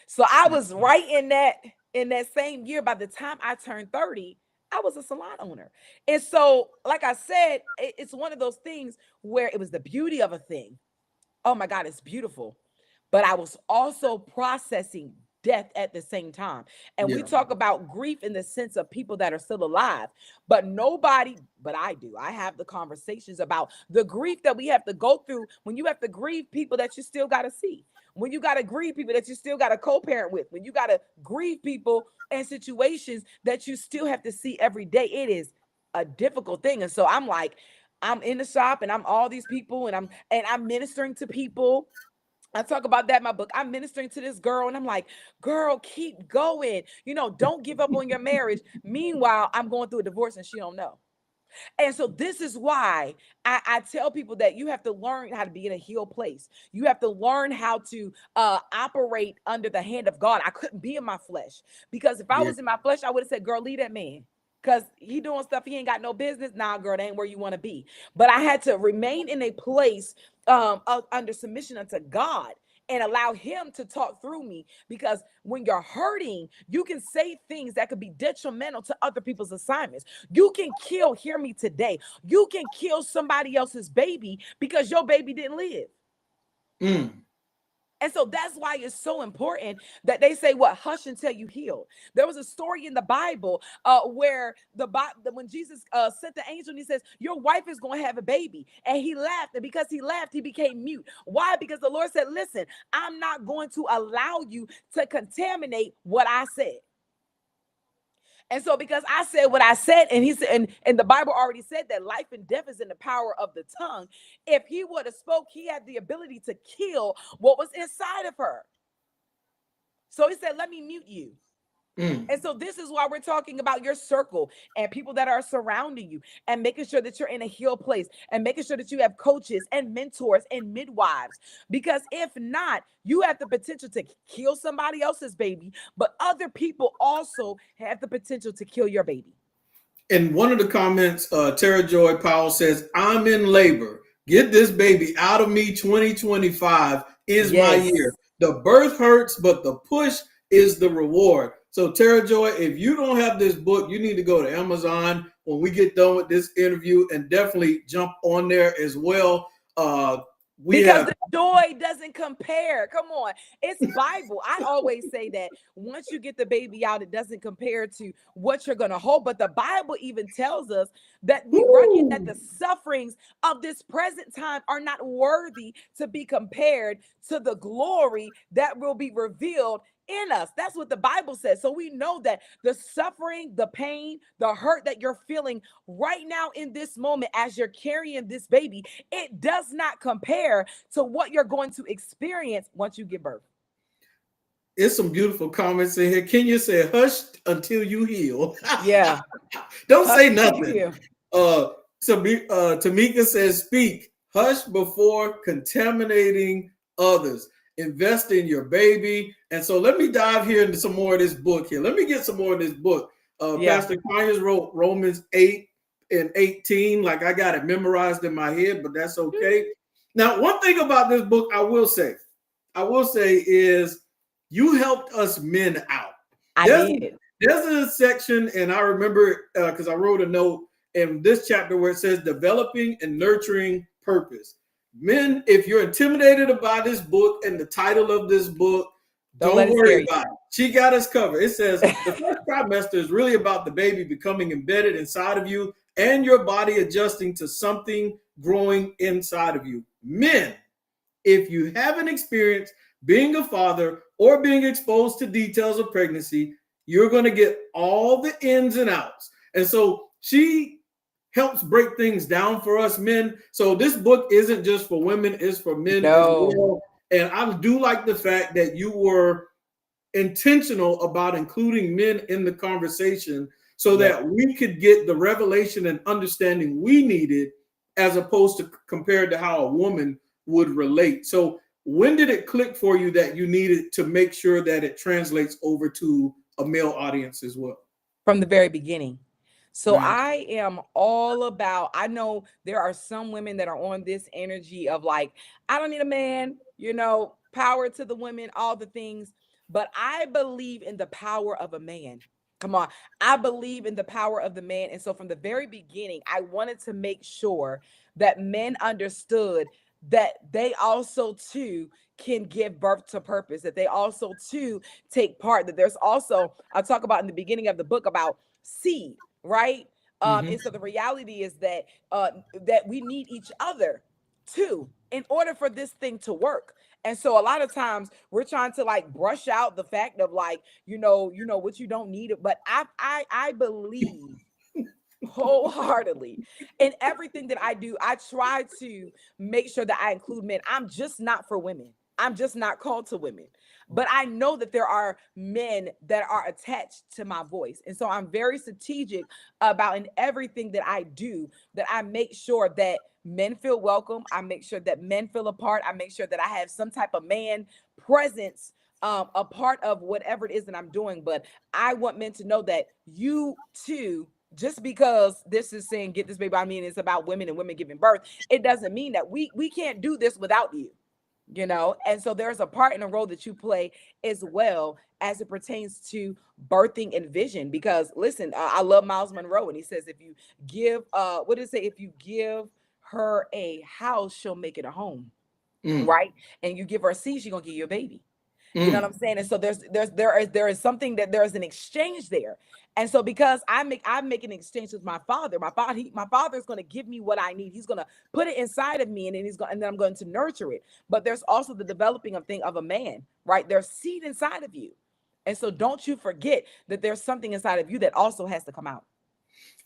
So I was right in that same year. By the time I turned 30, I was a salon owner. And so, like I said, it's one of those things where it was the beauty of a thing. Oh my God, it's beautiful. But I was also processing death at the same time. And we Yeah. talk about grief in the sense of people that are still alive, but nobody, but I do. I have the conversations about the grief that we have to go through when you have to grieve people that you still got to see. When you got to grieve people that you still got to co-parent with, when you got to grieve people and situations that you still have to see every day, it is a difficult thing. And so I'm like, I'm in the shop and I'm all these people and I'm ministering to people. I talk about that in my book. I'm ministering to this girl, and I'm like, girl, keep going. Don't give up on your marriage. Meanwhile, I'm going through a divorce and she don't know. And so this is why I tell people that you have to learn how to be in a healed place. You have to learn how to operate under the hand of God. I couldn't be in my flesh because if I Yeah. was in my flesh, I would have said, girl, leave that man. Because he doing stuff he ain't got no business. Nah, girl, that ain't where you want to be. But I had to remain in a place under submission unto God and allow him to talk through me because when you're hurting, you can say things that could be detrimental to other people's assignments. You can kill, hear me today. You can kill somebody else's baby because your baby didn't live. Mm. And so that's why it's so important that they say, "What hush until you heal." There was a story in the Bible where when Jesus sent the angel and he says, "Your wife is going to have a baby," and he laughed, and because he laughed, he became mute. Why? Because the Lord said, "Listen, I'm not going to allow you to contaminate what I said." And so, because I said what I said, and he said, and the Bible already said that life and death is in the power of the tongue. If he would have spoke, he had the ability to kill what was inside of her. So he said, let me mute you. Mm. And so this is why we're talking about your circle and people that are surrounding you, and making sure that you're in a healed place, and making sure that you have coaches and mentors and midwives. Because if not, you have the potential to kill somebody else's baby, but other people also have the potential to kill your baby. In one of the comments, Tara Joy Powell says, I'm in labor. Get this baby out of me. 2025 is my year. Yes. The birth hurts, but the push is the reward. So, Tara Joy, if you don't have this book, you need to go to Amazon when we get done with this interview and definitely jump on there as well. We Because have. the joy doesn't compare. Come on. It's Bible. I always say that once you get the baby out, it doesn't compare to what you're going to hold. But the Bible even tells us that we reckon that the Woo! sufferings of this present time are not worthy to be compared to the glory that will be revealed in us. That's what the Bible says. So we know that the suffering, the pain, the hurt that you're feeling right now in this moment as you're carrying this baby, it does not compare to what you're going to experience once you give birth. It's some beautiful comments in here. Kenya said, hush until you heal. Yeah. Don't Hush say until you nothing. heal. Tamika says, speak. Hush before contaminating others. Invest in your baby. And so let me dive here into some more of this book here. Let me get some more of this book. Yeah. Pastor Conyers wrote Romans 8 and 18. Like I got it memorized in my head, but that's okay. Now, one thing about this book I will say is you helped us men out. I did. There's a section, and I remember because I wrote a note in this chapter where it says developing and nurturing purpose. Men, if you're intimidated by this book and the title of this book, don't worry about it. She got us covered. It says the first trimester is really about the baby becoming embedded inside of you and your body adjusting to something growing inside of you. Men, if you haven't experienced being a father or being exposed to details of pregnancy, you're going to get all the ins and outs. And so she helps break things down for us men. So this book isn't just for women, it's for men as well. And I do like the fact that you were intentional about including men in the conversation so that we could get the revelation and understanding we needed as opposed to compared to how a woman would relate. So when did it click for you that you needed to make sure that it translates over to a male audience as well? From the very beginning. So Nice. I am all about, I know there are some women that are on this energy of like, I don't need a man, power to the women, all the things. But I believe in the power of a man. Come on. I believe in the power of the man. And so from the very beginning, I wanted to make sure that men understood that they also too can give birth to purpose, that they also too take part, that there's also, I'll talk about in the beginning of the book about seed, right? And so the reality is that that we need each other too in order for this thing to work. And so a lot of times we're trying to like brush out the fact of like, what you don't need it. But I believe wholeheartedly in everything that I do. I try to make sure that I include men. I'm just not for women. I'm just not called to women. But I know that there are men that are attached to my voice. And so I'm very strategic about in everything that I do, that I make sure that men feel welcome. I make sure that men feel a part. I make sure that I have some type of man presence, a part of whatever it is that I'm doing. But I want men to know that you too, just because this is saying get this baby, I mean, it's about women and women giving birth. It doesn't mean that we can't do this without you. And so there's a part in a role that you play as well as it pertains to birthing and vision. Because listen, I love Miles Monroe, and he says, if you give, what did it say? If you give her a house, she'll make it a home, right? And you give her a seed, she's gonna give you a baby. You know what I'm saying? And so there is something that there is an exchange there. And so because I make an exchange with my father, my father is going to give me what I need. He's going to put it inside of me, and then I'm going to nurture it. But there's also the developing of a man, right? There's seed inside of you. And so don't you forget that there's something inside of you that also has to come out.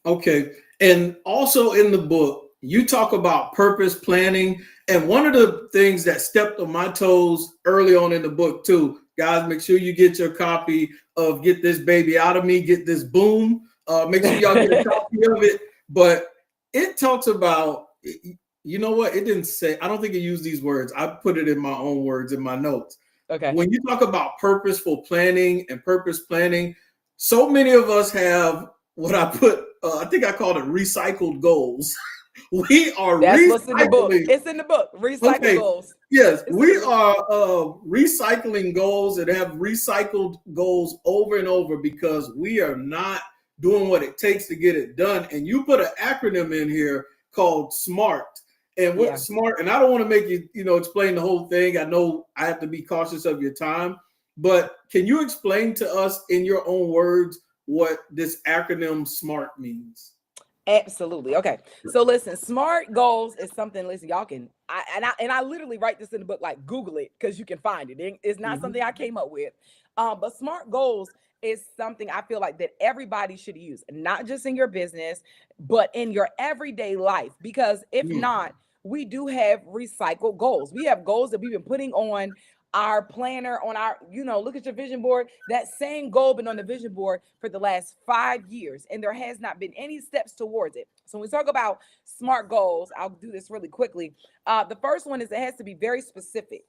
Okay. And also in the book, you talk about purpose planning. And one of the things that stepped on my toes early on in the book too, Guys, make sure you get your copy of Get This Baby Out of Me, Get This Boom. Make sure y'all get a copy of it. But it talks about, you know what? It didn't say, I don't think it used these words. I put it in my own words in my notes. Okay. When you talk about purposeful planning and purpose planning, so many of us have what I put, I think I called it recycled goals. We are That's what's in the book. recycling. It's in the book. Recycle Okay. goals. Yes, It's we in the book. are recycling goals and have recycled goals over and over because we are not doing what it takes to get it done. And you put an acronym in here called SMART. And what Yeah. SMART, and I don't want to make you, explain the whole thing. I know I have to be cautious of your time, but can you explain to us in your own words what this acronym SMART means? Absolutely. Okay. So listen, SMART goals is something, listen, y'all can, I literally write this in the book, like Google it, because you can find it. It's not something I came up with. But SMART goals is something I feel like that everybody should use, not just in your business, but in your everyday life. Because if Mm. not, we do have recycled goals. We have goals that we've been putting on our planner, on our, look at your vision board. That same goal been on the vision board for the last 5 years, and there has not been any steps towards it. So when we talk about SMART goals, I'll do this really quickly. The first one is it has to be very specific.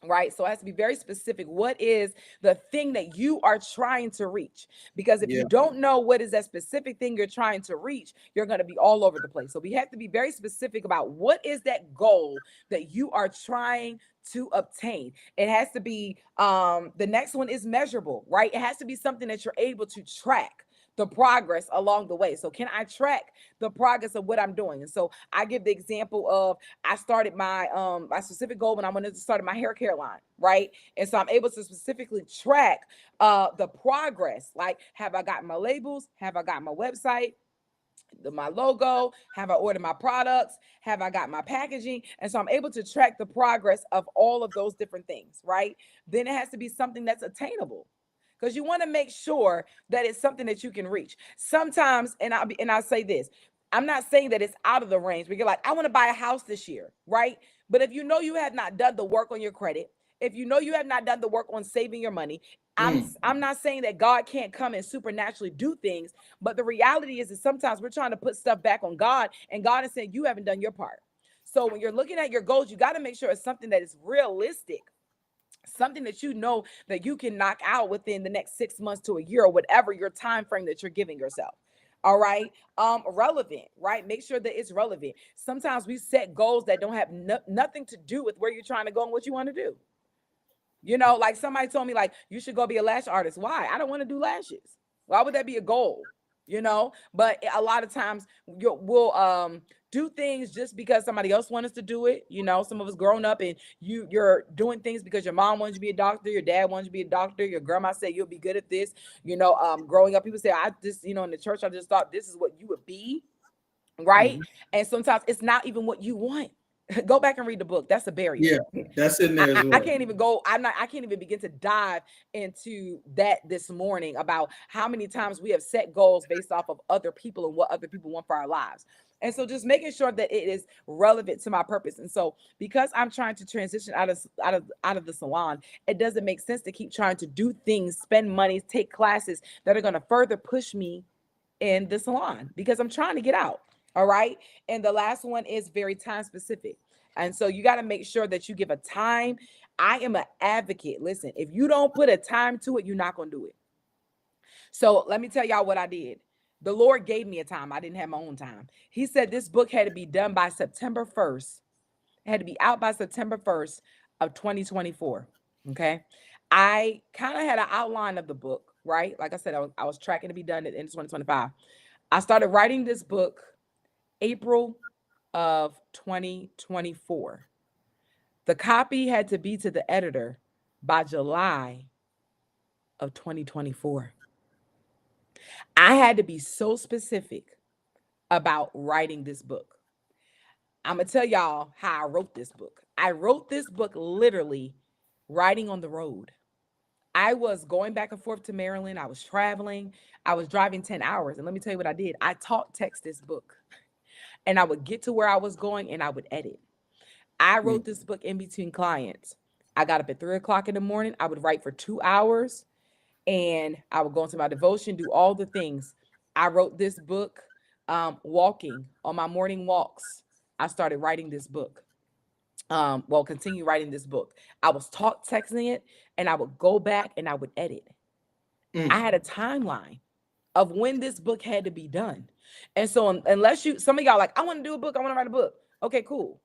Right. So it has to be very specific. What is the thing that you are trying to reach? Because if you don't know what is that specific thing you're trying to reach, you're going to be all over the place. So we have to be very specific about what is that goal that you are trying to obtain. It has to be the next one is measurable, right? It has to be something that you're able to track the progress along the way. So can I track the progress of what I'm doing? And so I give the example of I started my specific goal when I wanted to start my hair care line, right? And so I'm able to specifically track the progress. Like, have I got my labels? Have I got my website? My logo? Have I ordered my products? Have I got my packaging? And so I'm able to track the progress of all of those different things, right? Then it has to be something that's attainable, because you want to make sure that it's something that you can reach. Sometimes, and I'll say this, I'm not saying that it's out of the range, but you're like, I want to buy a house this year, right? But if you know you have not done the work on your credit, if you know you have not done the work on saving your money, I'm not saying that God can't come and supernaturally do things, but the reality is that sometimes we're trying to put stuff back on God, and God is saying you haven't done your part. So when you're looking at your goals, you got to make sure it's something that is realistic, something that you know that you can knock out within the next 6 months to a year, or whatever your time frame that you're giving yourself. All right. Relevant, right? Make sure that it's relevant. Sometimes we set goals that don't have nothing to do with where you're trying to go and what you want to do. Like somebody told me, like, you should go be a lash artist. Why? I don't want to do lashes. Why would that be a goal? But a lot of times we'll do things just because somebody else wants us to do it. Some of us grown up, and you're doing things because your mom wants you to be a doctor, your dad wants you to be a doctor, your grandma said you'll be good at this. Growing up, people say, I just, in the church, I just thought this is what you would be, right? And sometimes it's not even what you want. Go back and read the book. That's a barrier. Yeah, that's in there as I well. can't even go. I can't even begin to dive into that this morning about how many times we have set goals based off of other people and what other people want for our lives. And so just making sure that it is relevant to my purpose. And so because I'm trying to transition out of the salon, it doesn't make sense to keep trying to do things, spend money, take classes that are going to further push me in the salon, because I'm trying to get out. All right. And the last one is very time specific. And so you got to make sure that you give a time. I am an advocate. Listen, if you don't put a time to it, you're not going to do it. So let me tell y'all what I did. The Lord gave me a time. I didn't have my own time. He said this book had to be done by September 1st. It had to be out by September 1st of 2024. Okay. I kind of had an outline of the book, right? Like I said, I was tracking to be done in 2025. I started writing this book April of 2024. The copy had to be to the editor by July of 2024. I had to be so specific about writing this book. I'm going to tell y'all how I wrote this book. I wrote this book literally riding on the road. I was going back and forth to Maryland. I was traveling. I was driving 10 hours. And let me tell you what I did. I talk text this book, and I would get to where I was going and I would edit. I wrote this book in between clients. I got up at 3 o'clock in the morning. I would write for 2 hours, and I would go into my devotion, do all the things. I wrote this book walking on my morning walks. I started writing this book. Well, continue writing this book. I was talk texting it, and I would go back and I would edit. I had a timeline of when this book had to be done. And so unless you, some of y'all like, I want to do a book, I want to write a book. Okay, cool.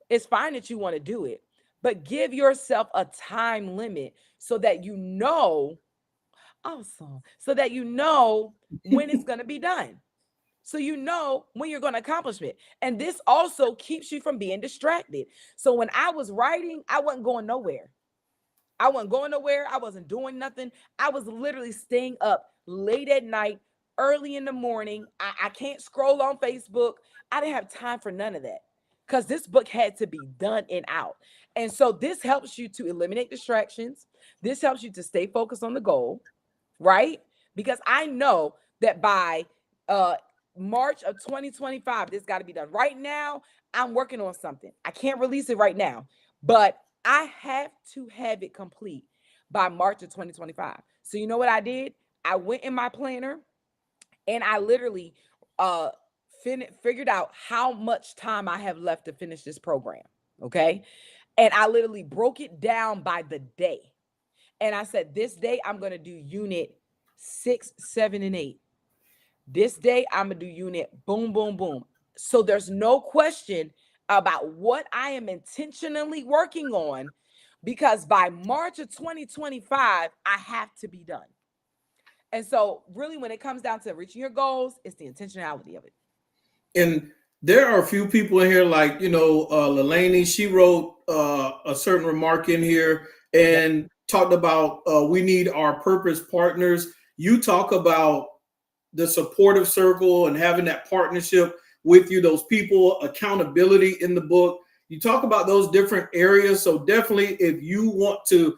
It's fine that you want to do it, but give yourself a time limit so that you know, awesome, so that you know when it's going to be done. So you know when you're going to accomplish it. And this also keeps you from being distracted. So when I was writing, I wasn't going nowhere. I wasn't going nowhere. I wasn't doing nothing. I was literally staying up late at night, early in the morning. I can't scroll on Facebook. I didn't have time for none of that because this book had to be done and out. And so this helps you to eliminate distractions. This helps you to stay focused on the goal, right? Because I know that by March of 2025, this got to be done. Right now, I'm working on something. I can't release it right now, but I have to have it complete by March of 2025. So you know what I did? I went in my planner and I literally figured out how much time I have left to finish this program. Okay. And I literally broke it down by the day. And I said, this day I'm going to do unit 6, 7, and 8. This day I'm going to do unit boom, boom, boom. So there's no question about what I am intentionally working on, because by March of 2025, I have to be done. And so really when it comes down to reaching your goals, it's the intentionality of it. And there are a few people in here, like, Lelani, she wrote a certain remark in here and talked about we need our purpose partners. You talk about the supportive circle and having that partnership with you, those people, accountability in the book. You talk about those different areas. So definitely, if you want to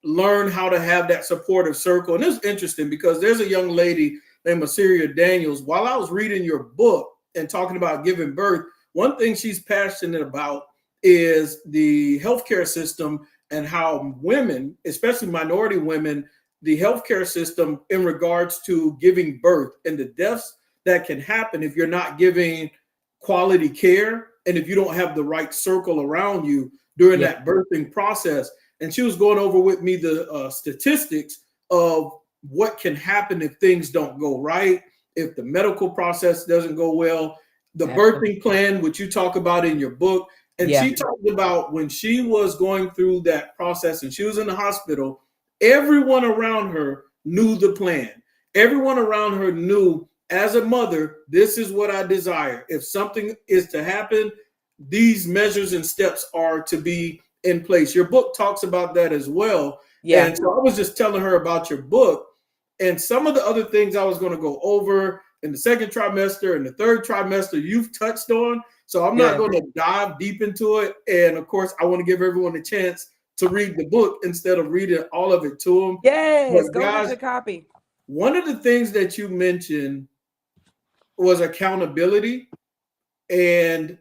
learn how to have that supportive circle, and it's interesting because there's a young lady named Asiria Daniels. While I was reading your book and talking about giving birth, one thing she's passionate about is the healthcare system and how women, especially minority women, the healthcare system in regards to giving birth and the deaths that can happen if you're not giving quality care and if you don't have the right circle around you during that birthing process. And she was going over with me the statistics of what can happen if things don't go right, if the medical process doesn't go well, the birthing plan, which you talk about in your book. And she talked about when she was going through that process and she was in the hospital, everyone around her knew the plan. Everyone around her knew, as a mother, this is what I desire. If something is to happen, these measures and steps are to be in place. Your book talks about that as well. Yeah. And so I was just telling her about your book and some of the other things I was going to go over in the second trimester and the third trimester you've touched on. So I'm not going to dive deep into it. And of course, I want to give everyone a chance to read the book instead of reading all of it to them. Yes, go get your copy. One of the things that you mentioned was accountability. And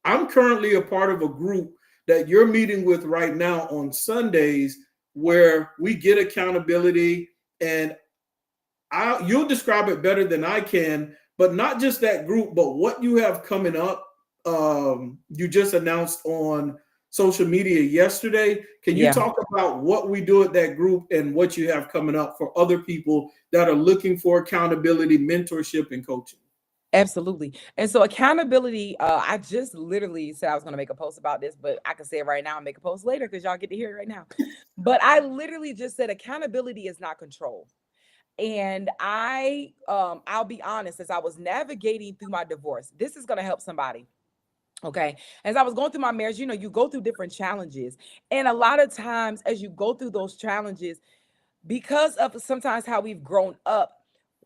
I'm currently a part of a group that you're meeting with right now on Sundays where we get accountability, and you'll describe it better than I can, but not just that group, but what you have coming up. You just announced on social media yesterday. Can you talk about what we do at that group and what you have coming up for other people that are looking for accountability, mentorship, and coaching? Absolutely. And so accountability, I just literally said I was going to make a post about this, but I can say it right now and make a post later because y'all get to hear it right now. But I literally just said accountability is not control. And I'll be honest, as I was navigating through my divorce, this is going to help somebody. Okay. As I was going through my marriage, you go through different challenges. And a lot of times as you go through those challenges, because of sometimes how we've grown up,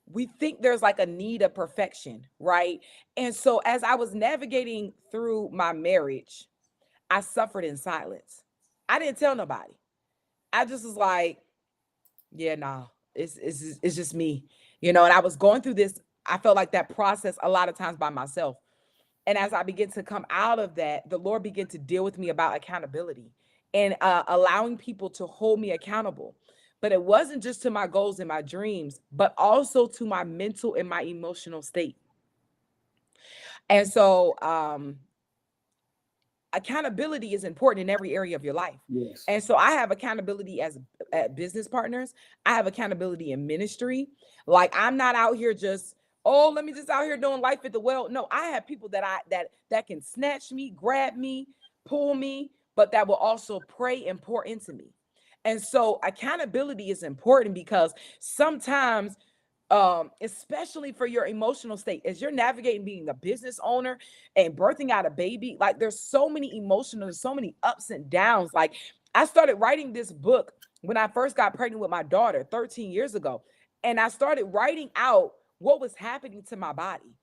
we think there's like a need of perfection, right? And so as I was navigating through my marriage, I suffered in silence. I didn't tell nobody. I just was like, yeah, nah, it's just me, and I was going through this. I felt like that process a lot of times by myself. And as I began to come out of that, the Lord began to deal with me about accountability. and allowing people to hold me accountable. But it wasn't just to my goals and my dreams, but also to my mental and my emotional state. And so, accountability is important in every area of your life. Yes. And so I have accountability as business partners. I have accountability in ministry. Like, I'm not out here just, oh, let me just out here doing life at the well. No, I have people that can snatch me, grab me, pull me, but that will also pray and pour into me. And so accountability is important because sometimes, especially for your emotional state, as you're navigating being a business owner and birthing out a baby, like, there's so many emotional, there's so many ups and downs. Like, I started writing this book when I first got pregnant with my daughter 13 years ago, and I started writing out what was happening to my body.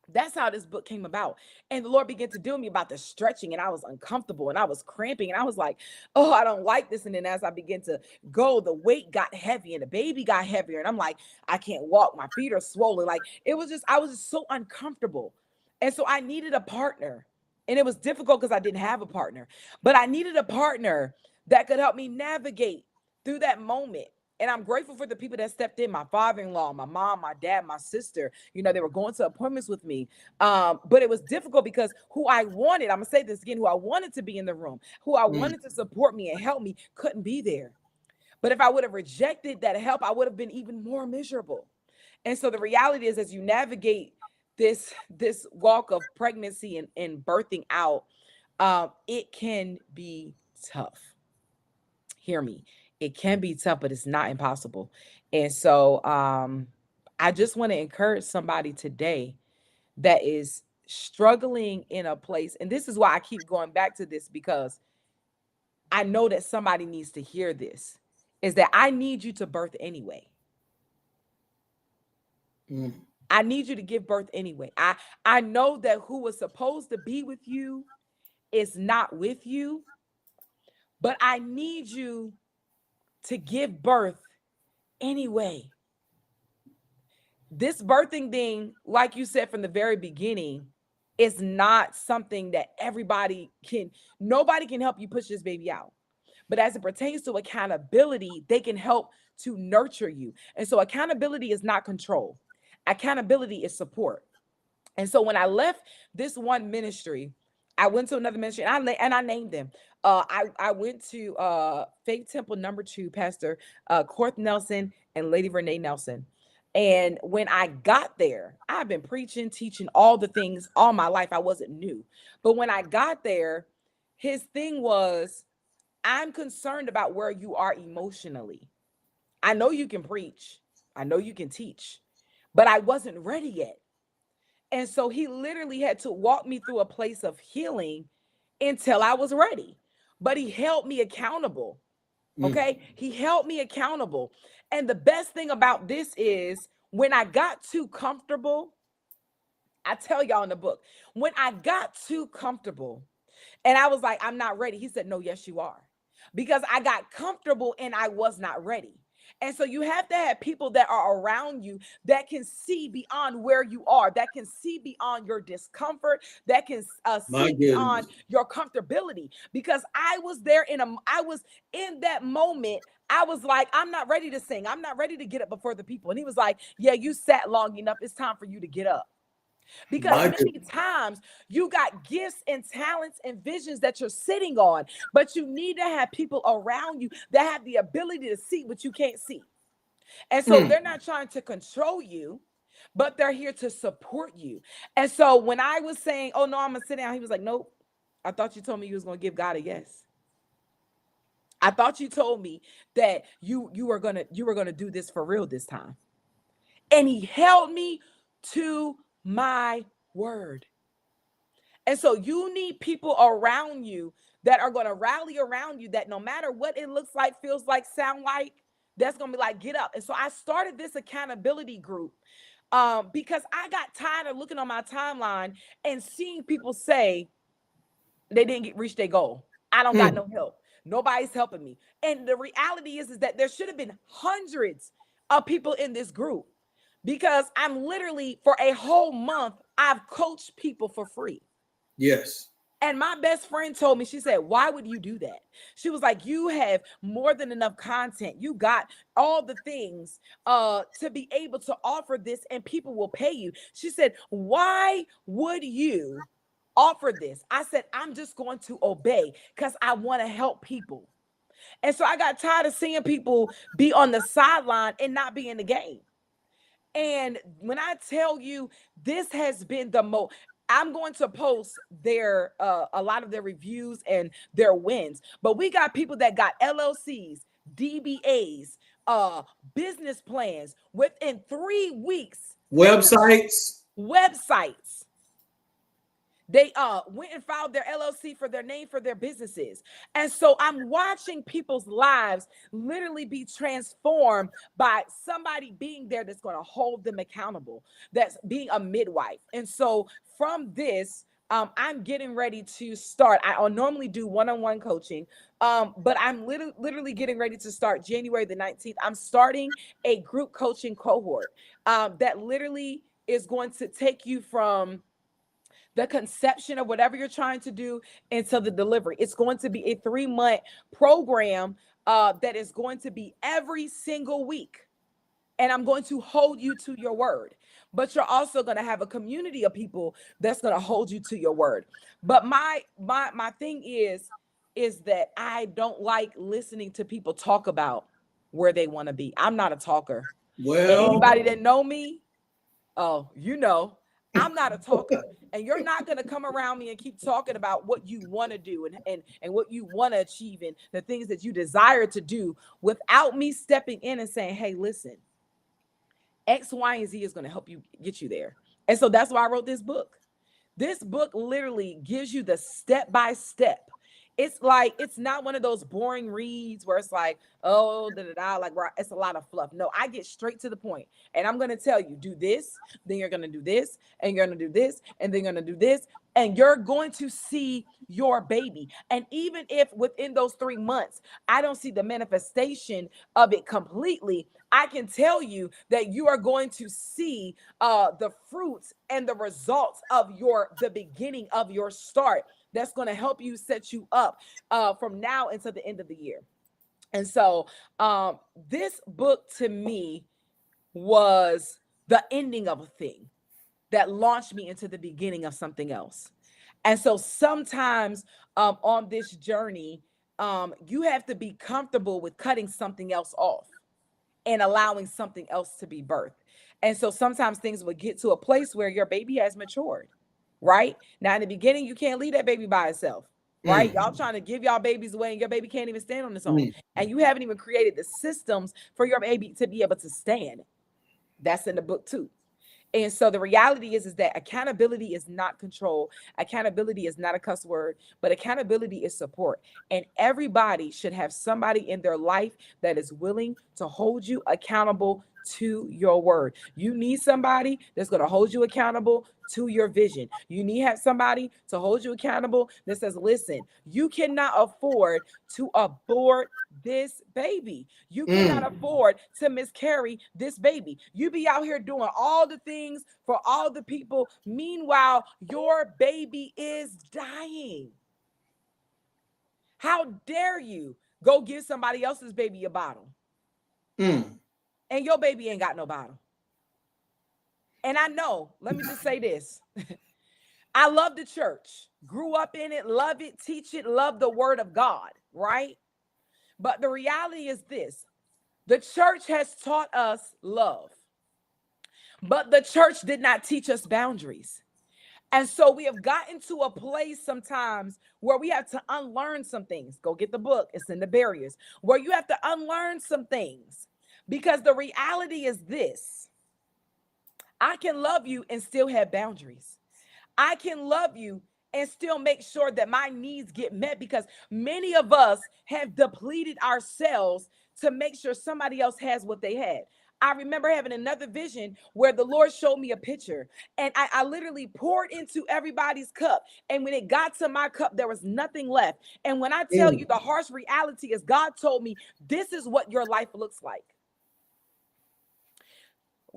That's how this book came about. And the Lord began to do me about the stretching, and I was uncomfortable and I was cramping, and I was like, oh, I don't like this. And then as I began to go, the weight got heavy and the baby got heavier. And I'm like, I can't walk. My feet are swollen. Like, I was just so uncomfortable. And so I needed a partner. And it was difficult because I didn't have a partner, but I needed a partner that could help me navigate through that moment. And I'm grateful for the people that stepped in, my father-in-law, my mom, my dad, my sister. They were going to appointments with me. But it was difficult because who I wanted, I'm going to say this again, who I wanted to be in the room, who I Mm. wanted to support me and help me, couldn't be there. But if I would have rejected that help, I would have been even more miserable. And so the reality is, as you navigate this walk of pregnancy and birthing out, it can be tough. Hear me. It can be tough, but it's not impossible. And so, I just want to encourage somebody today that is struggling in a place. And this is why I keep going back to this, because I know that somebody needs to hear this, is that I need you to birth anyway. Mm. I need you to give birth anyway. I know that who was supposed to be with you is not with you, but I need you to give birth anyway. This birthing thing, like you said from the very beginning, is not something that nobody can help you push this baby out. But as it pertains to accountability, they can help to nurture you. And so accountability is not control. Accountability is support. And so when I left this one ministry, I went to another ministry, and I named them. I went to Faith Temple #2, Pastor Korth Nelson and Lady Renee Nelson. And when I got there, I've been preaching, teaching all the things all my life. I wasn't new. But when I got there, his thing was, I'm concerned about where you are emotionally. I know you can preach, I know you can teach, but I wasn't ready yet. And so he literally had to walk me through a place of healing until I was ready. But he held me accountable. Mm. Okay. He held me accountable. And the best thing about this is, when I got too comfortable, I tell y'all in the book, when I got too comfortable and I was like, I'm not ready, he said, no, yes, you are. Because I got comfortable and I was not ready. And so you have to have people that are around you that can see beyond where you are, that can see beyond your discomfort, that can My see beyond goodness. your comfortability. Because I was in that moment. I was like, I'm not ready to sing. I'm not ready to get up before the people. And he was like, yeah, you sat long enough. It's time for you to get up. Because My many goodness. times you got gifts and talents and visions that you're sitting on, but you need to have people around you that have the ability to see what you can't see. And so Mm. they're not trying to control you, but they're here to support you. And so when I was saying, oh no, I'm gonna sit down, he was like, nope. I thought you told me you was gonna give God a yes. I thought you told me that you were gonna do this for real this time. And he held me to my word. And so you need people around you that are going to rally around you, that no matter what it looks like, feels like, sound like, that's going to be like, get up. And so I started this accountability group, because I got tired of looking on my timeline and seeing people say they didn't reach their goal. I don't got Mm. no help. Nobody's helping me. And the reality is that there should have been hundreds of people in this group, because I'm literally, for a whole month, I've coached people for free. Yes. And my best friend told me, she said, why would you do that? She was like, you have more than enough content. You got all the things to be able to offer this and people will pay you. She said, why would you offer this? I said, I'm just going to obey because I want to help people. And so I got tired of seeing people be on the sideline and not be in the game. And when I tell you, this has been the most, I'm going to post their a lot of their reviews and their wins. But we got people that got LLCs, DBAs, uh, business plans within 3 weeks. They just Websites. websites. They went and filed their LLC for their name for their businesses. And so I'm watching people's lives literally be transformed by somebody being there that's going to hold them accountable, that's being a midwife. And so from this, I'm getting ready to start. I normally do one-on-one coaching, but I'm literally getting ready to start January the 19th. I'm starting a group coaching cohort that literally is going to take you from the conception of whatever you're trying to do until the delivery. It's going to be a 3-month program that is going to be every single week. And I'm going to hold you to your word. But you're also going to have a community of people that's going to hold you to your word. But my thing is that I don't like listening to people talk about where they want to be. I'm not a talker. And Well, anybody that know me, oh, I'm not a talker. And you're not going to come around me and keep talking about what you want to do and what you want to achieve and the things that you desire to do without me stepping in and saying, hey, listen, X, Y, and Z is going to help you get you there. And so that's why I wrote this book. This book literally gives you the step by step. It's like, it's not one of those boring reads where it's like, oh, da da da, like it's a lot of fluff. No, I get straight to the point. And I'm going to tell you, do this, then you're going to do this, and you're going to do this, and then you're going to do this, and you're going to see your baby. And even if within those 3 months, I don't see the manifestation of it completely, I can tell you that you are going to see the fruits and the results of the beginning of your start. That's going to help you set you up from now until the end of the year. And so this book to me was the ending of a thing that launched me into the beginning of something else. And so sometimes on this journey, you have to be comfortable with cutting something else off and allowing something else to be birthed. And so sometimes things will get to a place where your baby has matured, right? Now, in the beginning, you can't leave that baby by itself, right? Y'all mm, trying to give y'all babies away and your baby can't even stand on its own. mm. And you haven't even created the systems for your baby to be able to stand. That's in the book too. And so the reality is that accountability is not control. Accountability is not a cuss word, but accountability is support. And everybody should have somebody in their life that is willing to hold you accountable to your word. You need somebody that's going to hold you accountable to your vision. You need to have somebody to hold you accountable that says, listen, you cannot afford to abort this baby. You cannot Mm. afford to miscarry this baby. You be out here doing all the things for all the people. Meanwhile, your baby is dying. How dare you go give somebody else's baby a bottle Mm. and your baby ain't got no bottle? And I know, let me just say this. I love the church, grew up in it, love it, teach it, love the word of God, right? But the reality is this: the church has taught us love, but the church did not teach us boundaries. And so we have gotten to a place sometimes where we have to unlearn some things. Go get the book, it's in the barriers, where you have to unlearn some things. Because the reality is this: I can love you and still have boundaries. I can love you and still make sure that my needs get met, because many of us have depleted ourselves to make sure somebody else has what they had. I remember having another vision where the Lord showed me a picture, and I literally poured into everybody's cup. And when it got to my cup, there was nothing left. And when I tell you, Mm. the harsh reality is God told me, this is what your life looks like.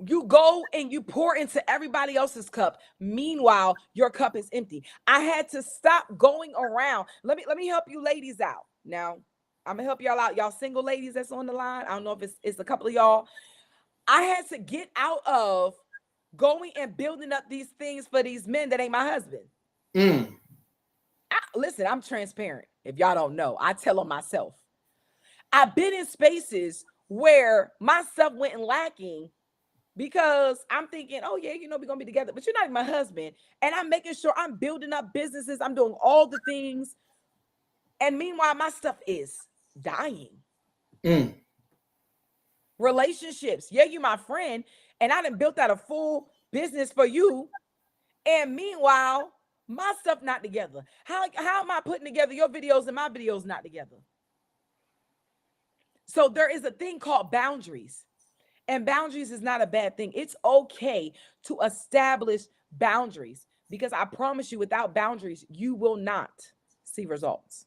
You go and you pour into everybody else's cup. Meanwhile, your cup is empty. I had to stop going around. Let me help you ladies out. Now, I'm gonna help y'all out. Y'all single ladies that's on the line. I don't know if it's a couple of y'all. I had to get out of going and building up these things for these men that ain't my husband. Mm. Listen, I'm transparent. If y'all don't know, I tell on myself. I've been in spaces where my stuff went lacking because I'm thinking, oh yeah, we're gonna be together, but you're not my husband. And I'm making sure I'm building up businesses. I'm doing all the things. And meanwhile, my stuff is dying. Mm. Relationships. Yeah, you my friend. And I done built out a full business for you. And meanwhile, my stuff not together. How am I putting together your videos and my videos not together? So there is a thing called boundaries. And boundaries is not a bad thing. It's okay to establish boundaries because I promise you, without boundaries, you will not see results.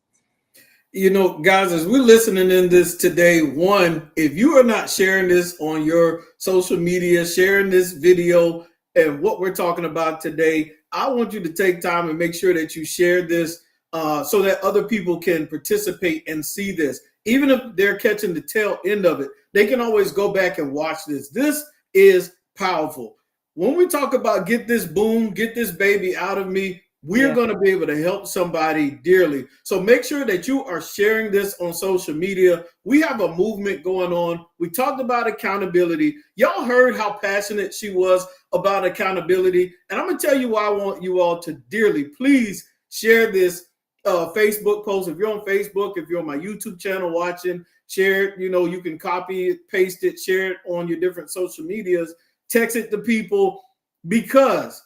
Guys, as we're listening in this today, one, if you are not sharing this on your social media, sharing this video and what we're talking about today, I want you to take time and make sure that you share this so that other people can participate and see this. Even if they're catching the tail end of it, they can always go back and watch this. This is powerful. When we talk about get this boom, get this baby out of me, we're going to be able to help somebody dearly. So make sure that you are sharing this on social media. We have a movement going on. We talked about accountability. Y'all heard how passionate she was about accountability. And I'm going to tell you why I want you all to dearly, please share this Facebook post. If you're on Facebook, if you're on my YouTube channel watching, share it. You can copy it, paste it, share it on your different social medias, text it to people, because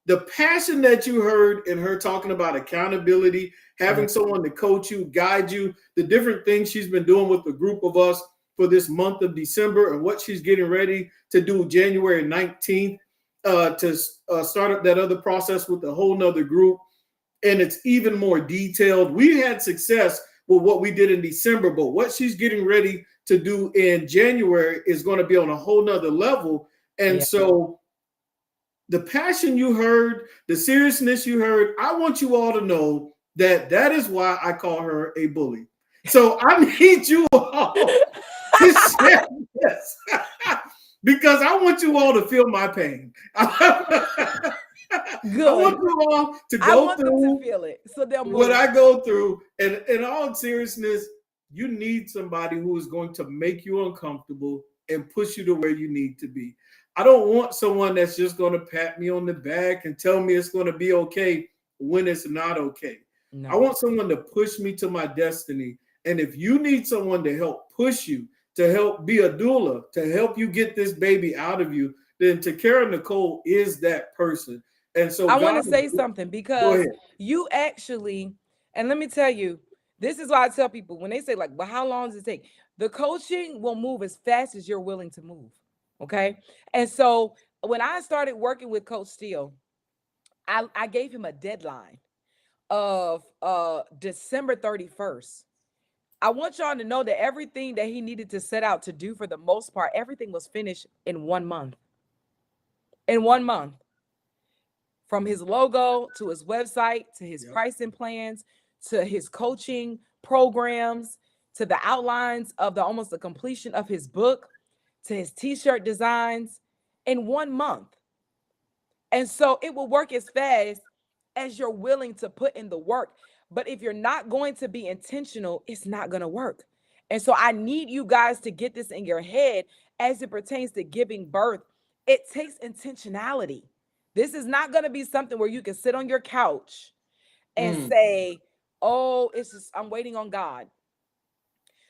the passion that you heard in her talking about accountability, having someone to coach you, guide you, the different things she's been doing with the group of us for this month of December and what she's getting ready to do January 19th to start up that other process with a whole nother group. And it's even more detailed. We had success with what we did in December, but what she's getting ready to do in January is going to be on a whole nother level. And so the passion you heard, the seriousness you heard, I want you all to know that that is why I call her a bully. So I need you all to share this because I want you all to feel my pain. Good. I want you all to go through to feel it, so what I go through. And in all seriousness, you need somebody who is going to make you uncomfortable and push you to where you need to be. I don't want someone that's just going to pat me on the back and tell me it's going to be okay when it's not okay. No. I want someone to push me to my destiny. And if you need someone to help push you, to help be a doula, to help you get this baby out of you, then Takara Nicole is that person. And so I want to say something because you actually, and let me tell you, this is why I tell people when they say like, well, how long does it take? The coaching will move as fast as you're willing to move. Okay. And so when I started working with Coach Steele, I gave him a deadline of December 31st. I want y'all to know that everything that he needed to set out to do, for the most part, everything was finished in 1 month. In 1 month. From his logo to his website, to his pricing plans, to his coaching programs, to the outlines of almost the completion of his book, to his t-shirt designs, in 1 month. And so it will work as fast as you're willing to put in the work. But if you're not going to be intentional, it's not going to work. And so I need you guys to get this in your head as it pertains to giving birth. It takes intentionality. This is not going to be something where you can sit on your couch and say, oh, it's just, I'm waiting on God.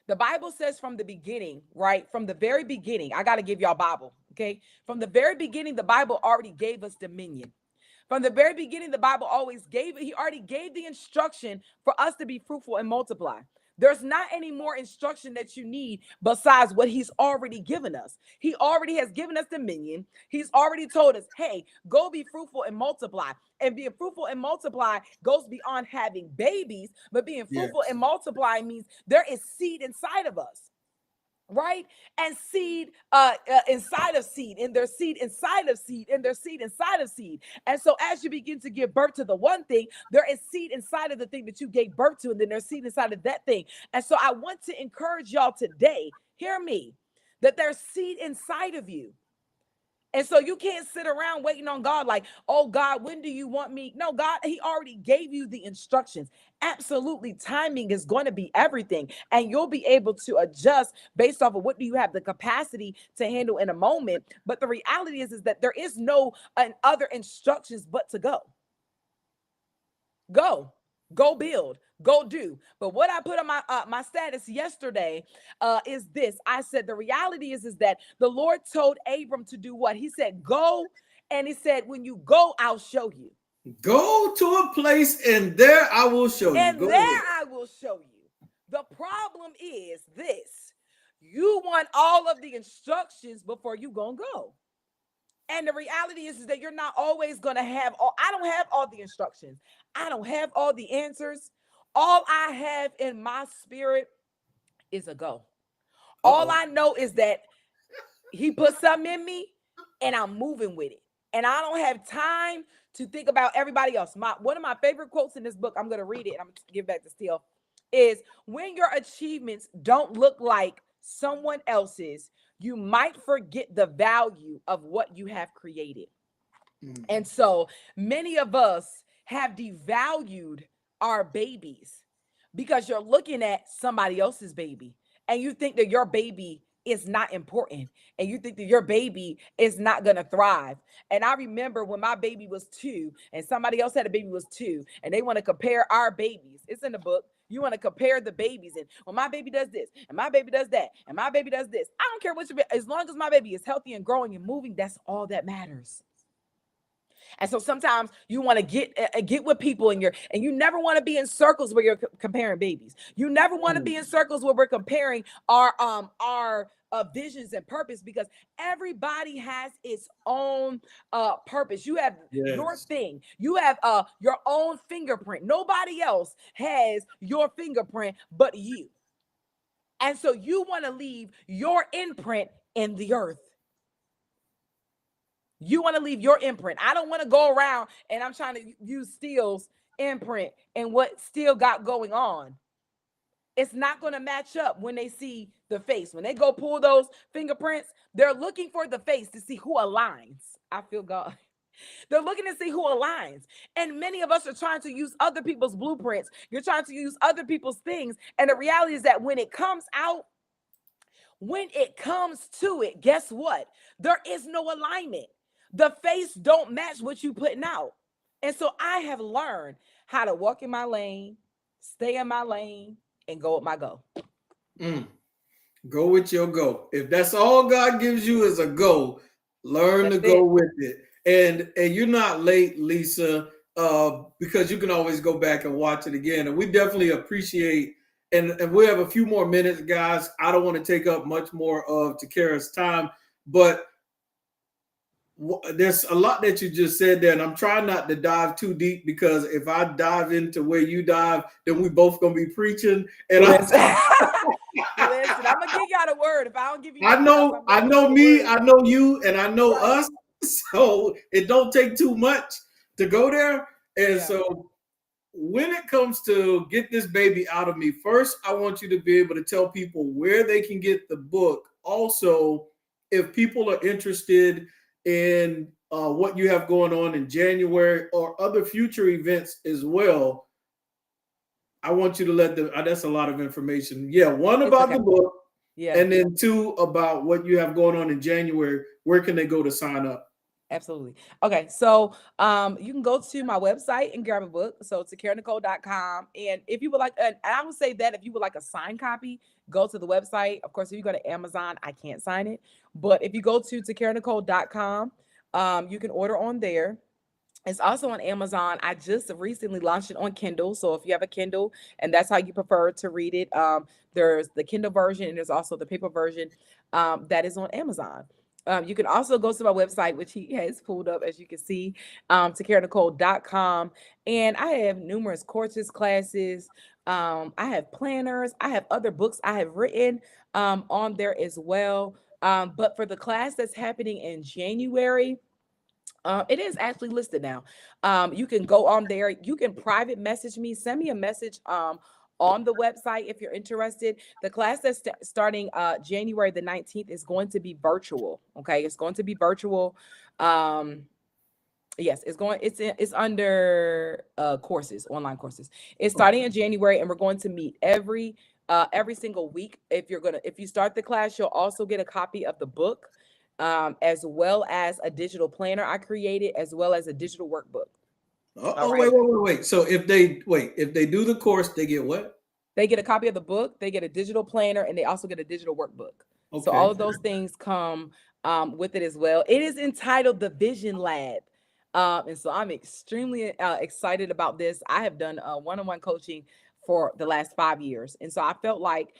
The Bible says from the beginning, right? From the very beginning, I got to give y'all Bible, okay? From the very beginning, the Bible already gave us dominion. From the very beginning, the Bible he already gave the instruction for us to be fruitful and multiply. There's not any more instruction that you need besides what he's already given us. He already has given us dominion. He's already told us, hey, go be fruitful and multiply. And being fruitful and multiply goes beyond having babies, but being fruitful and multiply means there is seed inside of us. right? And seed inside of seed, and their seed inside of seed, and their seed inside of seed. And so as you begin to give birth to the one thing, there is seed inside of the thing that you gave birth to, and then there's seed inside of that thing. And so I want to encourage y'all today, hear me, that there's seed inside of you. And so you can't sit around waiting on God like, oh, God, when do you want me? No, God, he already gave you the instructions. Absolutely. Timing is going to be everything. And you'll be able to adjust based off of what do you have the capacity to handle in a moment. But the reality is that there is no other instructions but to go. Go build, go do. But what I put on my status yesterday is this. I said the reality is that the Lord told Abram to do what? He said go, and he said when you go, I'll show you. Go to a place, and there I will show you. And go there ahead. I will show you. The problem is this: you want all of the instructions before you gonna go. And the reality is that you're not always going to have all, I don't have all the instructions. I don't have all the answers. All I have in my spirit is a go. All I know is that he put something in me and I'm moving with it. And I don't have time to think about everybody else. One of my favorite quotes in this book, I'm going to read it and I'm going to give back to Steele, is when your achievements don't look like someone else's, you might forget the value of what you have created. And so many of us have devalued our babies because you're looking at somebody else's baby and you think that your baby is not important and you think that your baby is not going to thrive. And I remember when my baby was 2 and somebody else had a baby was 2 and they want to compare our babies. It's in the book. You want to compare the babies and well, my baby does this and my baby does that and my baby does this. I don't care what as long as my baby is healthy and growing and moving, that's all that matters. And so sometimes you want to get with people and you never want to be in circles where you're comparing babies. You never want to be in circles where we're comparing our visions and purpose, because everybody has its own purpose. You have your thing. You have your own fingerprint. Nobody else has your fingerprint but you. And so you want to leave your imprint in the earth. You want to leave your imprint. I don't want to go around and I'm trying to use Steele's imprint and what Steele got going on. It's not going to match up when they see the face. When they go pull those fingerprints, they're looking for the face to see who aligns. I feel God. They're looking to see who aligns. And many of us are trying to use other people's blueprints. You're trying to use other people's things. And the reality is that when it comes out, when it comes to it, guess what? There is no alignment. The face don't match what you putting out. And so I have learned how to walk in my lane, stay in my lane, and go with my go. Go with your go. If that's all God gives you is a go, learn to go with it. And you're not late, Lisa, because you can always go back and watch it again. And we definitely appreciate, and we have a few more minutes, guys. I don't want to take up much more of Takara's time, but there's a lot that you just said there, and I'm trying not to dive too deep, because if I dive into where you dive, then we both gonna be preaching. And listen, I'm gonna give y'all a word. If I don't give you, I know me, I know you, and I know us. So it don't take too much to go there. And so when it comes to get this baby out of me, first I want you to be able to tell people where they can get the book. Also, if people are interested in what you have going on in January or other future events as well, I want you to let them. That's a lot of information. Yeah, one about the book, and then 2 about what you have going on in January. Where can they go to sign up? Absolutely. Okay, so you can go to my website and grab a book. So TakaraNicole.com. And if you would like, and I would say that if you would like a signed copy, go to the website. Of course, if you go to Amazon, I can't sign it. But if you go to TakaraNicole.com, you can order on there. It's also on Amazon. I just recently launched it on Kindle. So if you have a Kindle and that's how you prefer to read it, there's the Kindle version and there's also the paper version that is on Amazon. You can also go to my website, which he has pulled up, as you can see, TakaraNicole.com. And I have numerous courses, classes, I have planners. I have other books I have written on there as well. But for the class that's happening in January, it is actually listed now. You can go on there. You can private message me. Send me a message on the website if you're interested. The class that's starting January the 19th is going to be virtual. Okay, it's going to be virtual. Um, Yes, it's under courses, online courses. It's starting in January, and we're going to meet every single week. If you start the class, you'll also get a copy of the book, as well as a digital planner I created, as well as a digital workbook. All Oh, right. wait. So if they do the course, they get what? They get a copy of the book, they get a digital planner, and they also get a digital workbook. So all Okay. of those things come with it as well. It is entitled the Vision Lab. And so I'm extremely excited about this. I have done one-on-one coaching for the last 5 years. And so I felt like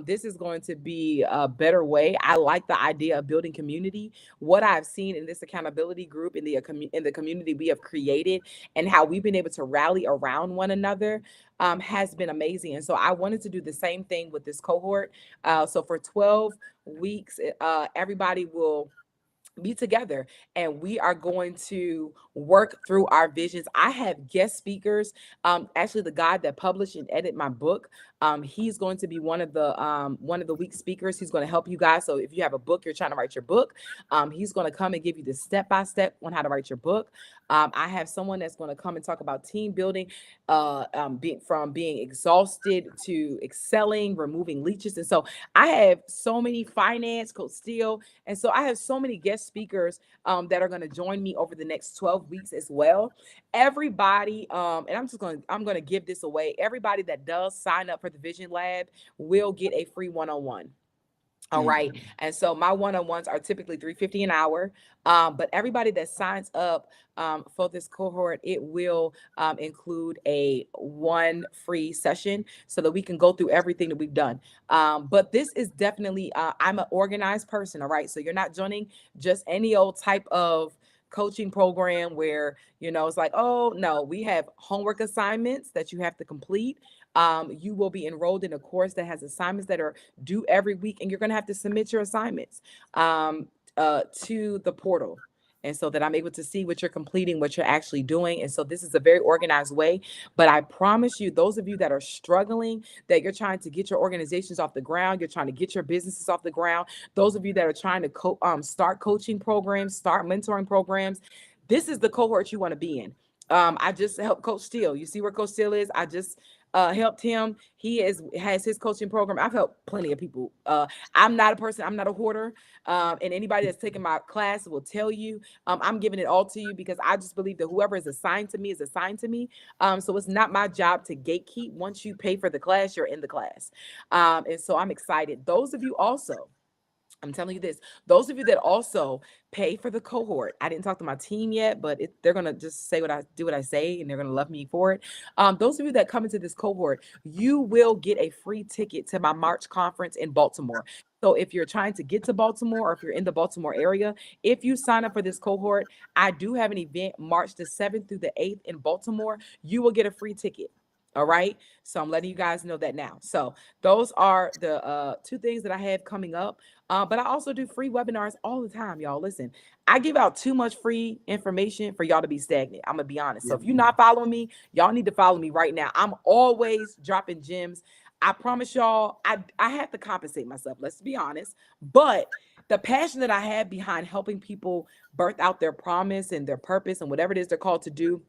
this is going to be a better way. I like the idea of building community. What I've seen in this accountability group in the community we have created, and how we've been able to rally around one another has been amazing. And so I wanted to do the same thing with this cohort. So for 12 weeks, everybody will be together, and we are going to work through our visions. I have guest speakers. Actually, the guy that published and edit my book, he's going to be one of the week speakers. He's going to help you guys. So if you have a book, you're trying to write your book, he's going to come and give you the step by step on how to write your book. I have someone that's going to come and talk about team building, being exhausted to excelling, removing leeches. And so I have so many finance, Coach Steele, and so I have so many guest speakers that are going to join me over the next 12 weeks as well. Everybody, and I'm going to give this away. Everybody that does sign up for the Vision Lab will get a free one-on-one. All right. Mm. And so my one-on-ones are typically 350 an hour. But everybody that signs up for this cohort, it will include a one free session so that we can go through everything that we've done. But this is definitely, I'm an organized person. All right. So you're not joining just any old type of coaching program where, it's like, oh, no, we have homework assignments that you have to complete. You will be enrolled in a course that has assignments that are due every week, and you're going to have to submit your assignments to the portal. And so that I'm able to see what you're completing, what you're actually doing. And so this is a very organized way. But I promise you, those of you that are struggling, that you're trying to get your organizations off the ground, you're trying to get your businesses off the ground, those of you that are trying to start coaching programs, start mentoring programs, this is the cohort you want to be in. I just helped Coach Steele. You see where Coach Steele is? I just helped him. Has his coaching program. I've helped plenty of people. I'm not a person. I'm not a hoarder. And anybody that's taken my class will tell you, I'm giving it all to you because I just believe that whoever is assigned to me is assigned to me. So it's not my job to gatekeep. Once you pay for the class, you're in the class. And so I'm excited. Those of you also, I'm telling you this, those of you that also pay for the cohort. I didn't talk to my team yet, but they're going to just do what I say, and they're going to love me for it. Those of you that come into this cohort, you will get a free ticket to my March conference in Baltimore. So if you're trying to get to Baltimore, or if you're in the Baltimore area, if you sign up for this cohort, I do have an event March the 7th through the 8th in Baltimore. You will get a free ticket. All right. So I'm letting you guys know that now. So those are the two things that I have coming up. But I also do free webinars all the time, y'all. Listen, I give out too much free information for y'all to be stagnant. I'm gonna be honest. So if you're not following me, y'all need to follow me right now. I'm always dropping gems. I promise y'all, I have to compensate myself. Let's be honest. But the passion that I have behind helping people birth out their promise and their purpose and whatever it is they're called to do,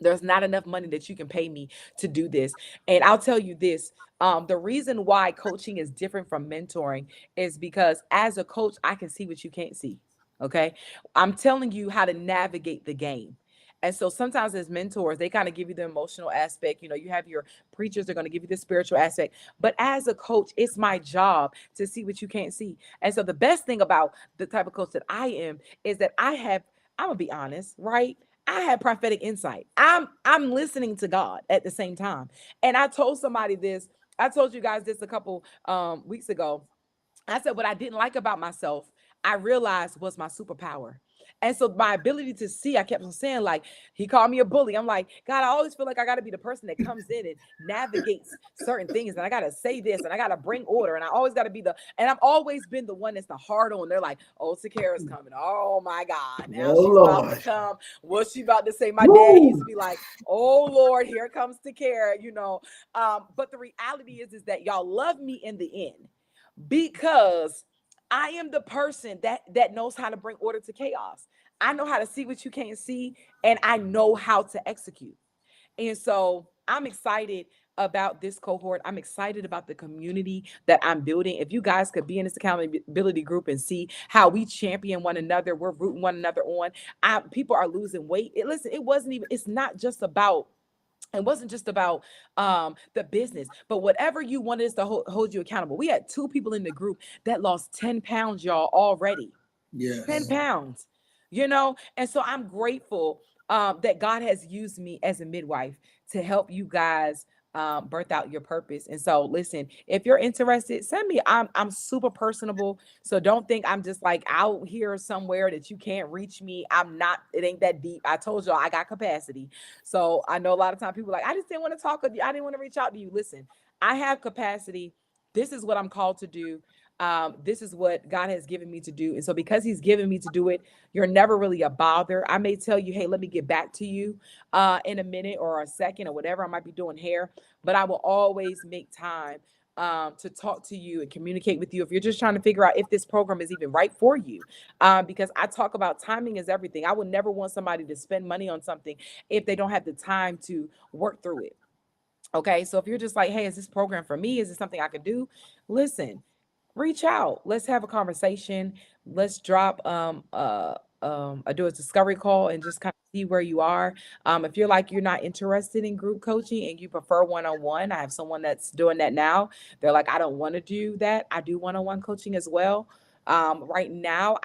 there's not enough money that you can pay me to do this. And I'll tell you this, the reason why coaching is different from mentoring is because as a coach, I can see what you can't see. Okay. I'm telling you how to navigate the game. And so sometimes as mentors, they kind of give you the emotional aspect. You have your preachers are going to give you the spiritual aspect. But as a coach, it's my job to see what you can't see. And so the best thing about the type of coach that I am is that I'm gonna be honest, right? I have prophetic insight. I'm listening to God at the same time. And I told somebody this. I told you guys this a couple weeks ago. I said what I didn't like about myself, I realized was my superpower. And so my ability to see, I kept on saying, like, he called me a bully. I'm like, God, I always feel like I got to be the person that comes in and navigates certain things. And I got to say this and I got to bring order. And I always got to be and I've always been the one that's the hard on. They're like, oh, Takara's coming. Oh my God. Now Oh she's about to Lord. come. What's she about to say? My dad used to Woo. be like, oh Lord, here comes Takara, you know. But the reality is that y'all love me in the end because I am the person that knows how to bring order to chaos. I know how to see what you can't see, and I know how to execute. And so I'm excited about this cohort. I'm excited about the community that I'm building. If you guys could be in this accountability group and see how we champion one another, we're rooting one another on. People are losing weight. Listen, it's not just about it wasn't just about the business, but whatever you wanted us to hold you accountable. We had 2 people in the group that lost 10 pounds, y'all, already. 10 Yes. pounds, you know? And so I'm grateful that God has used me as a midwife to help you guys birth out your purpose. And so listen, if you're interested, send me. I'm super personable. So don't think I'm just like out here somewhere that you can't reach me. I'm not, it ain't that deep. I told y'all I got capacity. So I know a lot of times people are like, I just didn't want to talk with you. I didn't want to reach out to you. Listen, I have capacity. This is what I'm called to do. This is what God has given me to do. And so because he's given me to do it, you're never really a bother. I may tell you, hey, let me get back to you in a minute or a second or whatever. I might be doing hair, but I will always make time to talk to you and communicate with you if you're just trying to figure out if this program is even right for you. Because I talk about timing is everything. I would never want somebody to spend money on something if they don't have the time to work through it. Okay, so if you're just like, hey, is this program for me? Is this something I could do? Listen, reach out. Let's have a conversation. Let's drop do a discovery call and just kind of see where you are. If you're like you're not interested in group coaching and you prefer one-on-one, I have someone that's doing that now. They're like, I don't want to do that. I do one-on-one coaching as well. Right now,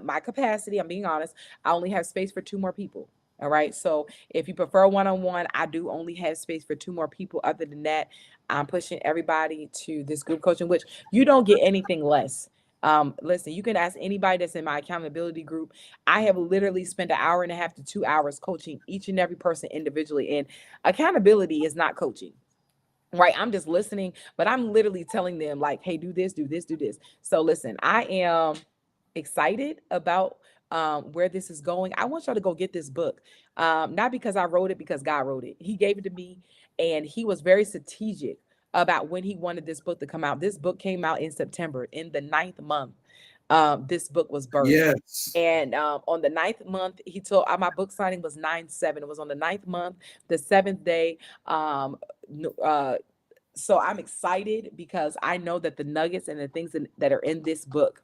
my capacity, I'm being honest, I only have space for 2 more people. All right. So if you prefer one-on-one, I do only have space for 2 more people. Other than that, I'm pushing everybody to this group coaching, which you don't get anything less. Listen, you can ask anybody that's in my accountability group. I have literally spent an hour and a half to 2 hours coaching each and every person individually. And accountability is not coaching, right? I'm just listening, but I'm literally telling them, like, hey, do this, do this, do this. So listen, I am excited about where this is going. I want y'all to go get this book. Not because I wrote it, because God wrote it. He gave it to me, and he was very strategic about when he wanted this book to come out. This book came out in September, in the ninth month. This book was birthed. Yes. And on the ninth month, he told my book signing was 9/7. It was on the ninth month, the seventh day. Um, so I'm excited because I know that the nuggets and the things that are in this book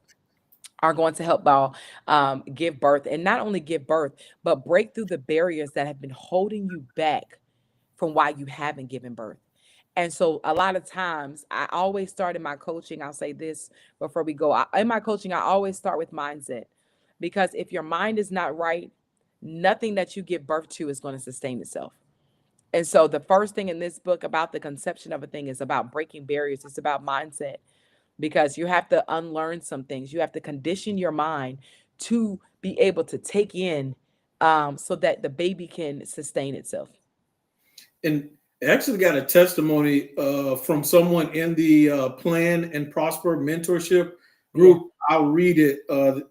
are going to help y'all give birth, and not only give birth, but break through the barriers that have been holding you back from why you haven't given birth. And so a lot of times I always start in my coaching. I'll say this before we go. In my coaching, I always start with mindset, because if your mind is not right, nothing that you give birth to is going to sustain itself. And so the first thing in this book about the conception of a thing is about breaking barriers. It's about mindset, because you have to unlearn some things. You have to condition your mind to be able to take in so that the baby can sustain itself. And I actually got a testimony from someone in the Plan and Prosper mentorship Yeah. group. I'll read it.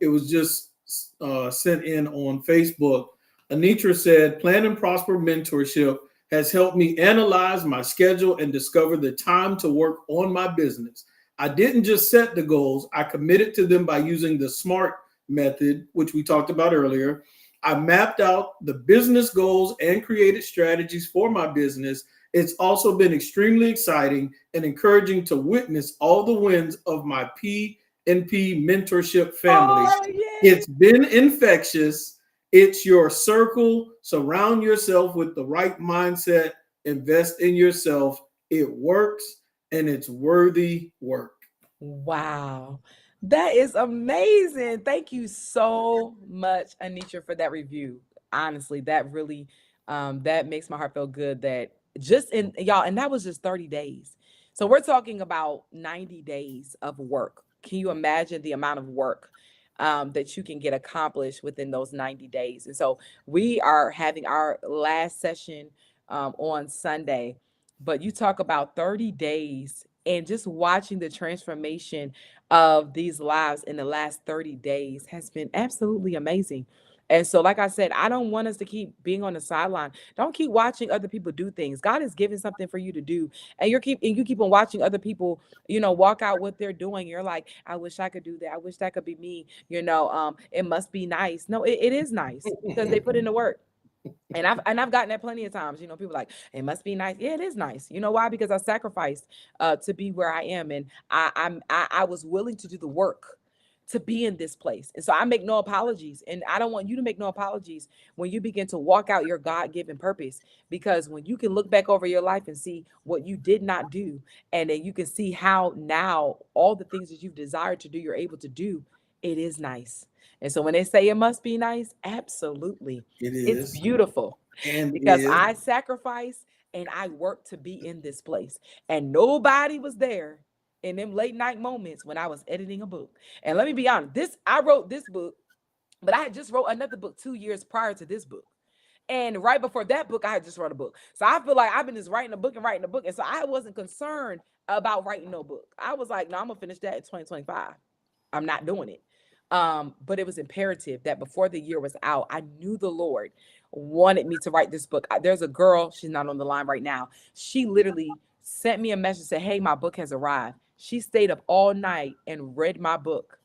It was just sent in on Facebook. Anitra said, Plan and Prosper mentorship has helped me analyze my schedule and discover the time to work on my business. I didn't just set the goals, I committed to them by using the SMART method, which we talked about earlier. I mapped out the business goals and created strategies for my business. It's also been extremely exciting and encouraging to witness all the wins of my P&P mentorship family. Oh, yeah. It's been infectious. It's your circle. Surround yourself with the right mindset. Invest in yourself. It works, and it's worthy work. Wow. That is amazing. Thank you so much, Anitra, for that review. Honestly, that really that makes my heart feel good, that just in y'all, and that was just 30 days. So we're talking about 90 days of work. Can you imagine the amount of work? that you can get accomplished within those 90 days. And so we are having our last session on Sunday, but you talk about 30 days and just watching the transformation of these lives in the last 30 days has been absolutely amazing. And so, like I said, I don't want us to keep being on the sideline. Don't keep watching other people do things. God is giving something for you to do, and you keep on watching other people, walk out what they're doing. You're like, I wish I could do that. I wish that could be me. It must be nice. No, it is nice because they put in the work. And I've gotten that plenty of times. People like, it must be nice. Yeah, it is nice. You know why? Because I sacrificed to be where I am, and I was willing to do the work to be in this place. And so I make no apologies, and I don't want you to make no apologies when you begin to walk out your God-given purpose. Because when you can look back over your life and see what you did not do, and then you can see how now all the things that you've desired to do, you're able to do. It is nice. And so when they say it must be nice, absolutely. It It's is beautiful and because is. I sacrificed and I worked to be in this place. And nobody was there in them late night moments when I was editing a book. And let me be honest, I wrote this book, but I had just wrote another book 2 years prior to this book. And right before that book, I had just wrote a book. So I feel like I've been just writing a book and writing a book. And so I wasn't concerned about writing no book. I was like, no, I'm gonna finish that in 2025. I'm not doing it. But it was imperative that before the year was out, I knew the Lord wanted me to write this book. There's a girl, she's not on the line right now. She literally sent me a message, said, hey, my book has arrived. She stayed up all night and read my book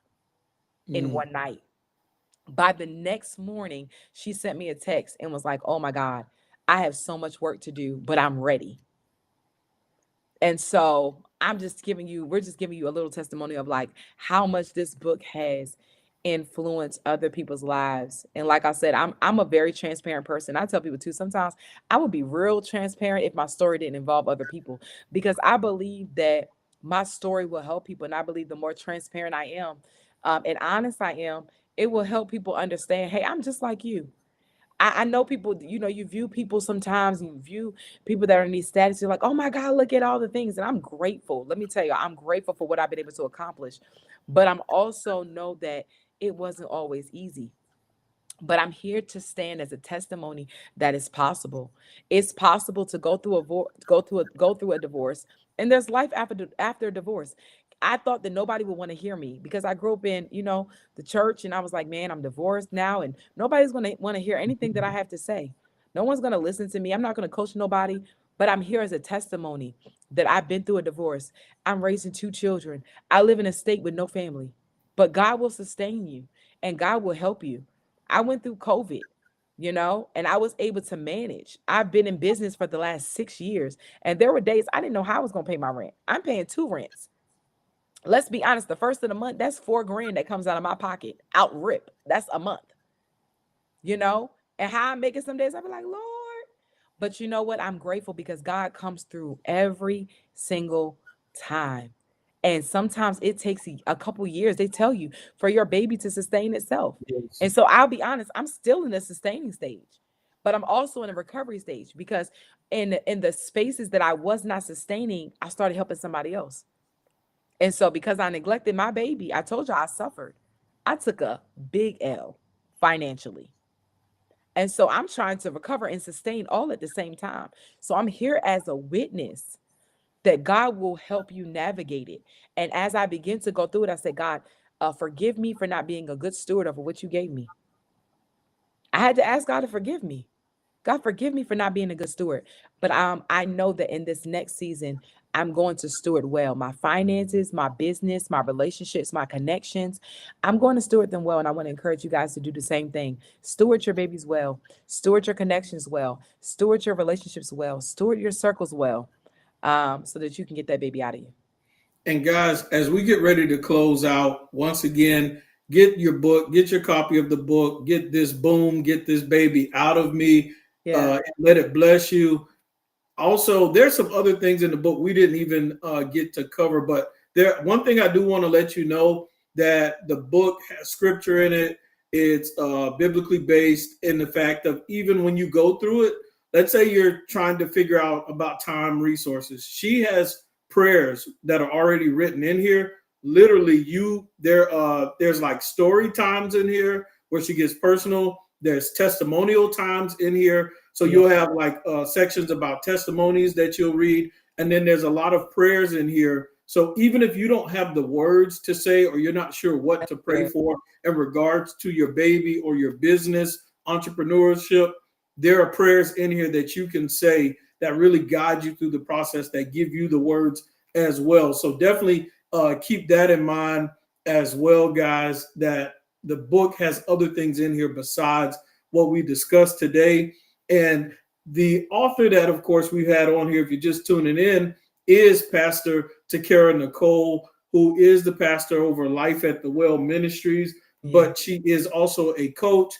in one night. By the next morning, she sent me a text and was like, oh my God, I have so much work to do, but I'm ready. And so we're just giving you a little testimony of like how much this book has influenced other people's lives. And like I said, I'm a very transparent person. I tell people too, sometimes I would be real transparent if my story didn't involve other people, because I believe that my story will help people. And I believe the more transparent I am, and honest I am, it will help people understand, hey, I'm just like you. I know people, you view people sometimes, and you view people that are in these status, you're like, oh my God, look at all the things. And I'm grateful. Let me tell you, I'm grateful for what I've been able to accomplish. But I'm also know that it wasn't always easy. But I'm here to stand as a testimony that is possible. It's possible to go through a divorce, and there's life after a divorce. I thought that nobody would want to hear me because I grew up in, the church, and I was like, man, I'm divorced now, and nobody's going to want to hear anything that I have to say. No one's going to listen to me. I'm not going to coach nobody, but I'm here as a testimony that I've been through a divorce. I'm raising 2 children. I live in a state with no family, but God will sustain you and God will help you. I went through COVID, and I was able to manage. I've been in business for the last 6 years, and there were days I didn't know how I was going to pay my rent. I'm paying 2 rents. Let's be honest, the first of the month, that's $4,000 that comes out of my pocket. Out rip. That's a month, and how I'm making some days, I'll be like, Lord. But you know what? I'm grateful because God comes through every single time. And sometimes it takes a couple years, they tell you, for your baby to sustain itself. Yes. And so I'll be honest, I'm still in the sustaining stage, but I'm also in a recovery stage because in the spaces that I was not sustaining, I started helping somebody else. And so because I neglected my baby, I told you I suffered. I took a big L financially. And so I'm trying to recover and sustain all at the same time. So I'm here as a witness that God will help you navigate it. And as I begin to go through it, I said, God, forgive me for not being a good steward over what you gave me. I had to ask God to forgive me. God, forgive me for not being a good steward. But I know that in this next season, I'm going to steward well my finances, my business, my relationships, my connections. I'm going to steward them well. And I want to encourage you guys to do the same thing. Steward your babies well, steward your connections well, steward your relationships well, steward your circles well, so that you can get that baby out of you. And guys, as we get ready to close out, once again, get your book, get your copy of the book, get this boom, get this baby out of me, Yeah. and let it bless you. Also, there's some other things in the book we didn't even get to cover, but there one thing I do want to let you know that the book has scripture in it. It's biblically based in the fact of even when you go through it, let's say you're trying to figure out about time resources. She has prayers that are already written in here literally there's like story times in here where she gets personal. There's testimonial times in here. So Yeah. you'll have like sections about testimonies that you'll read. And then there's a lot of prayers in here. So even if you don't have the words to say, or you're not sure what That's to pray good. for in regards to your baby or your business, entrepreneurship, there are prayers in here that you can say that really guide you through the process, that give you the words as well. So definitely keep that in mind as well, guys, that the book has other things in here besides what we discussed today. And the author that, of course, we've had on here, if you're just tuning in, is Pastor Takara Nicole, who is the pastor over Life at the Well Ministries, Yeah. but she is also a coach.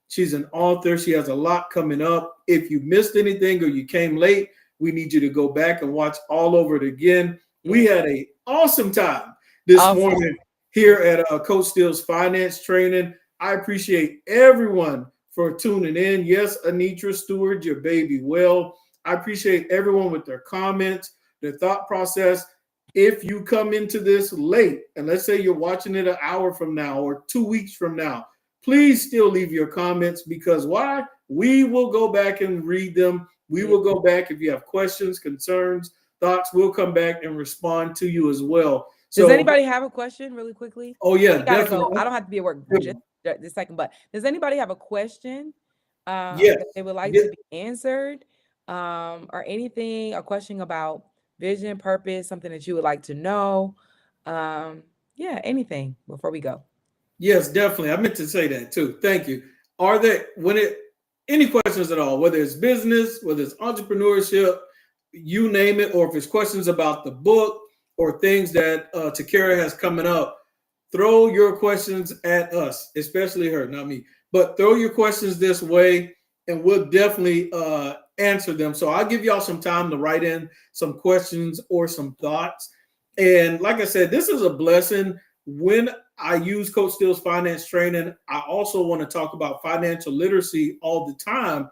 She's an author. She has a lot coming up. If you missed anything or you came late, we need you to go back and watch all over it again. We Yeah. had an awesome time this Awesome. morning here at Coach Steele's Finance Training. I appreciate everyone for tuning in. Yes, Anitra Stewart, your baby well. I appreciate everyone with their comments, their thought process. If you come into this late, and let's say you're watching it an hour from now or 2 weeks from now, please still leave your comments, because why? We will go back and read them. We Yeah. will go back if you have questions, concerns, thoughts. We'll come back and respond to you as well. Does So, anybody have a question really quickly? oh I know yeah, you gotta go. definitely. I don't have to be at work just this second, but does anybody have a question Yes. that they would like Yeah. to be answered? Or anything, a question about vision, purpose, something that you would like to know? Um, yeah, anything before we go. Yes, definitely. I meant to say that too. Thank you. Are there when it any questions at all, whether it's business, whether it's entrepreneurship, you name it, or if it's questions about the book or things that Takara has coming up, throw your questions at us, especially her, not me. But throw your questions this way, and we'll definitely answer them. So I'll give y'all some time to write in some questions or some thoughts. And like I said, this is a blessing. When I use Coach Steele's finance training, I also want to talk about financial literacy all the time.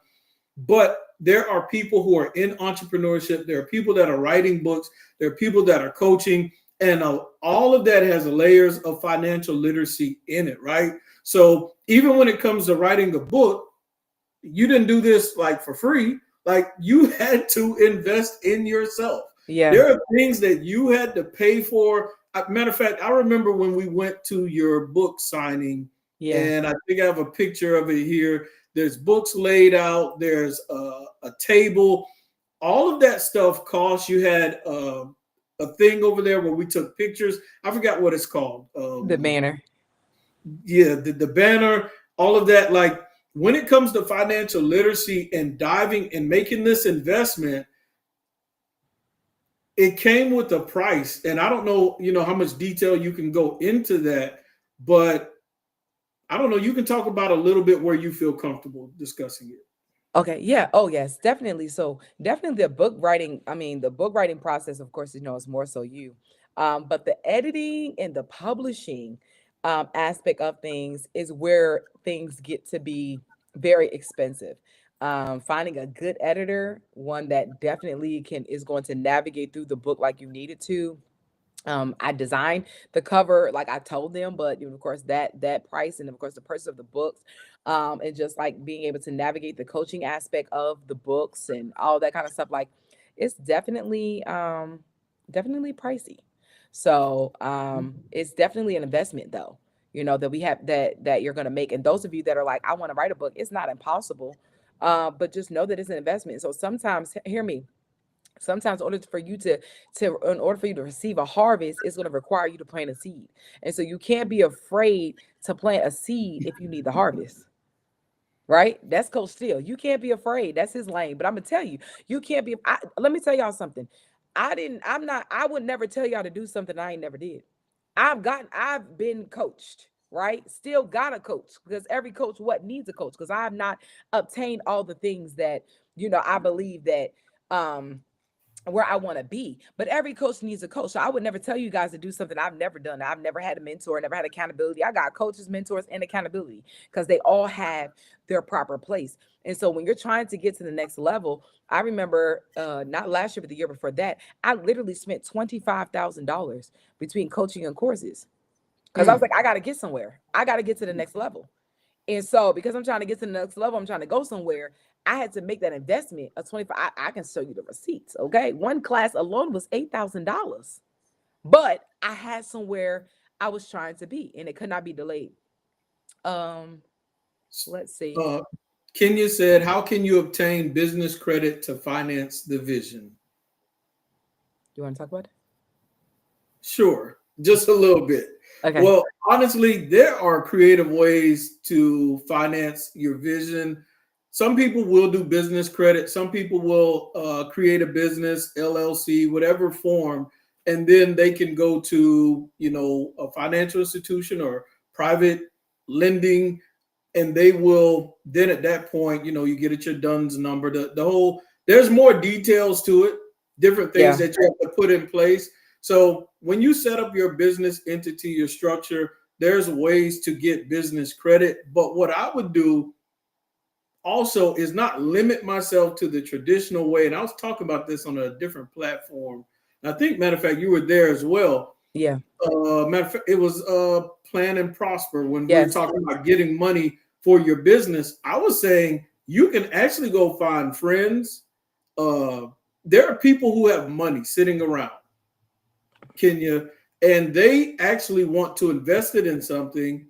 But there are people who are in entrepreneurship. There are people that are writing books. There are people that are coaching. And all of that has layers of financial literacy in it, right? So even when it comes to writing a book, you didn't do this like for free. Like, you had to invest in yourself. Yeah, There are things that you had to pay for. Matter of fact, I remember when we went to your book signing, yeah. and I think I have a picture of it here. There's books laid out. There's a table. All of that stuff cost. You had a thing over there where we took pictures. I forgot what it's called. The banner. Yeah, the banner, all of that. Like, when it comes to financial literacy and diving and making this investment, it came with a price. And I don't know, how much detail you can go into that, but I don't know. You can talk about a little bit where you feel comfortable discussing it. Okay, yeah. Oh, yes, definitely. So definitely the book writing, I mean, the book writing process, of course, is more so you. But the editing and the publishing aspect of things is where things get to be very expensive. Finding a good editor, one that definitely can is going to navigate through the book like you need it to. I designed the cover like I told them, but of course that price and of course the price of the books, and just like being able to navigate the coaching aspect of the books and all that kind of stuff, like it's definitely pricey. So it's definitely an investment though, that we have that you're gonna make. And those of you that are like, I want to write a book, it's not impossible. But just know that it's an investment. So sometimes, hear me, sometimes in order for you to receive a harvest, it's going to require you to plant a seed. And so you can't be afraid to plant a seed if you need the harvest, right? That's Coach Steele. You can't be afraid. That's his lane. But I'm gonna tell you, you can't be. Let me tell y'all something. I would never tell y'all to do something I ain't never did. I've been coached, right? Still got a coach, because every coach what needs a coach, because I have not obtained all the things that I believe that um where I want to be. But every coach needs a coach. So I would never tell you guys to do something I've never done. I've never had a mentor, never had accountability. I got coaches, mentors, and accountability because they all have their proper place. And so when you're trying to get to the next level, I remember not last year, but the year before that, I literally spent $25,000 between coaching and courses because I was like, I got to get somewhere. I got to get to the next level. And so, because I'm trying to get to the next level, I'm trying to go somewhere. I had to make that investment of 25. I can show you the receipts. Okay. One class alone was $8,000, but I had somewhere I was trying to be and it could not be delayed. Um, let's see. Kenya said, how can you obtain business credit to finance the vision? You want to talk about it? Sure, just a little bit. Okay. Well, honestly, there are creative ways to finance your vision. Some people will do business credit. Some people will create a business, LLC, whatever form, and then they can go to, a financial institution or private lending, and they will then at that point, you get at your DUNS number. The whole, there's more details to it, different things that you have to put in place. So when you set up your business entity, your structure, there's ways to get business credit. But what I would do also is not limit myself to the traditional way. And I was talking about this on a different platform. I think, matter of fact, you were there as well. Yeah. Matter of fact, it was Plan and Prosper when we were talking about getting money for your business. I was saying you can actually go find friends. There are people who have money sitting around, Kenya, and they actually want to invest it in something.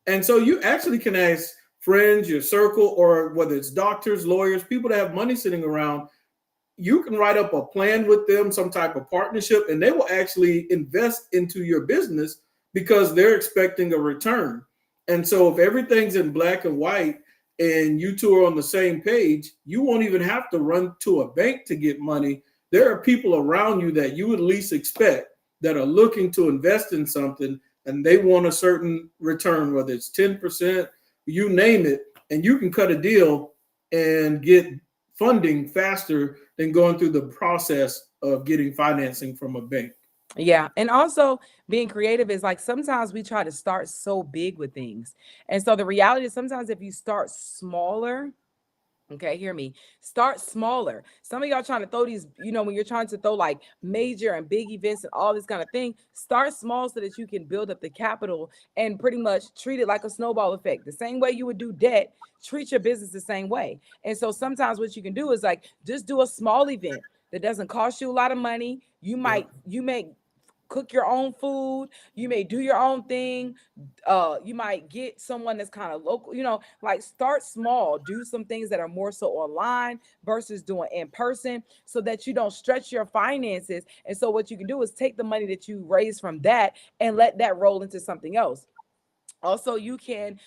And so you actually can ask friends, your circle, or whether it's doctors, lawyers, people that have money sitting around, you can write up a plan with them, some type of partnership, and they will actually invest into your business because they're expecting a return. And so if everything's in black and white and you two are on the same page, you won't even have to run to a bank to get money. There are people around you that you would least expect that are looking to invest in something and they want a certain return, whether it's 10%, you name it, and you can cut a deal and get funding faster than going through the process of getting financing from a bank. Yeah. And also being creative is like sometimes we try to start so big with things. And so the reality is sometimes if you start smaller, okay, hear me. Start smaller. Some of y'all trying to throw these, when you're trying to throw like major and big events and all this kind of thing, start small so that you can build up the capital and pretty much treat it like a snowball effect. The same way you would do debt, treat your business the same way. And so sometimes what you can do is like just do a small event that doesn't cost you a lot of money. You may cook your own food, you may do your own thing, you might get someone that's kind of local, like start small, do some things that are more so online versus doing in person so that you don't stretch your finances. And so what you can do is take the money that you raise from that and let that roll into something else. Also, you can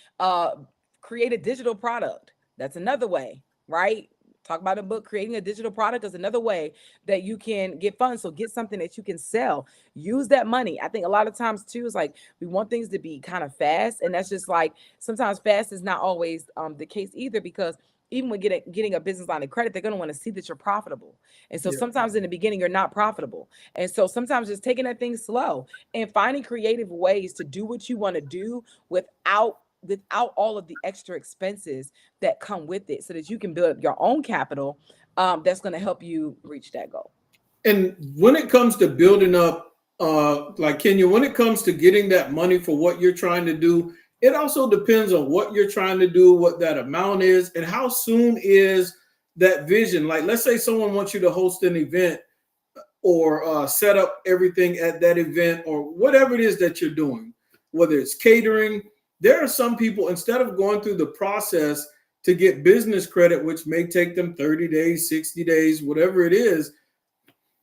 create a digital product. That's another way, right? Talk about a book. Creating a digital product is another way that you can get funds. So get something that you can sell. Use that money. I think a lot of times too is like we want things to be kind of fast, and that's just like sometimes fast is not always the case either, because even when getting a business line of credit, they're going to want to see that you're profitable. And so sometimes in the beginning, you're not profitable. And so sometimes just taking that thing slow and finding creative ways to do what you want to do without all of the extra expenses that come with it, so that you can build up your own capital that's going to help you reach that goal. And when it comes to building up, like Kenya, when it comes to getting that money for what you're trying to do, it also depends on what you're trying to do, what that amount is, and how soon is that vision. Like, let's say someone wants you to host an event or set up everything at that event or whatever it is that you're doing, whether it's catering. There are some people, instead of going through the process to get business credit, which may take them 30 days, 60 days, whatever it is,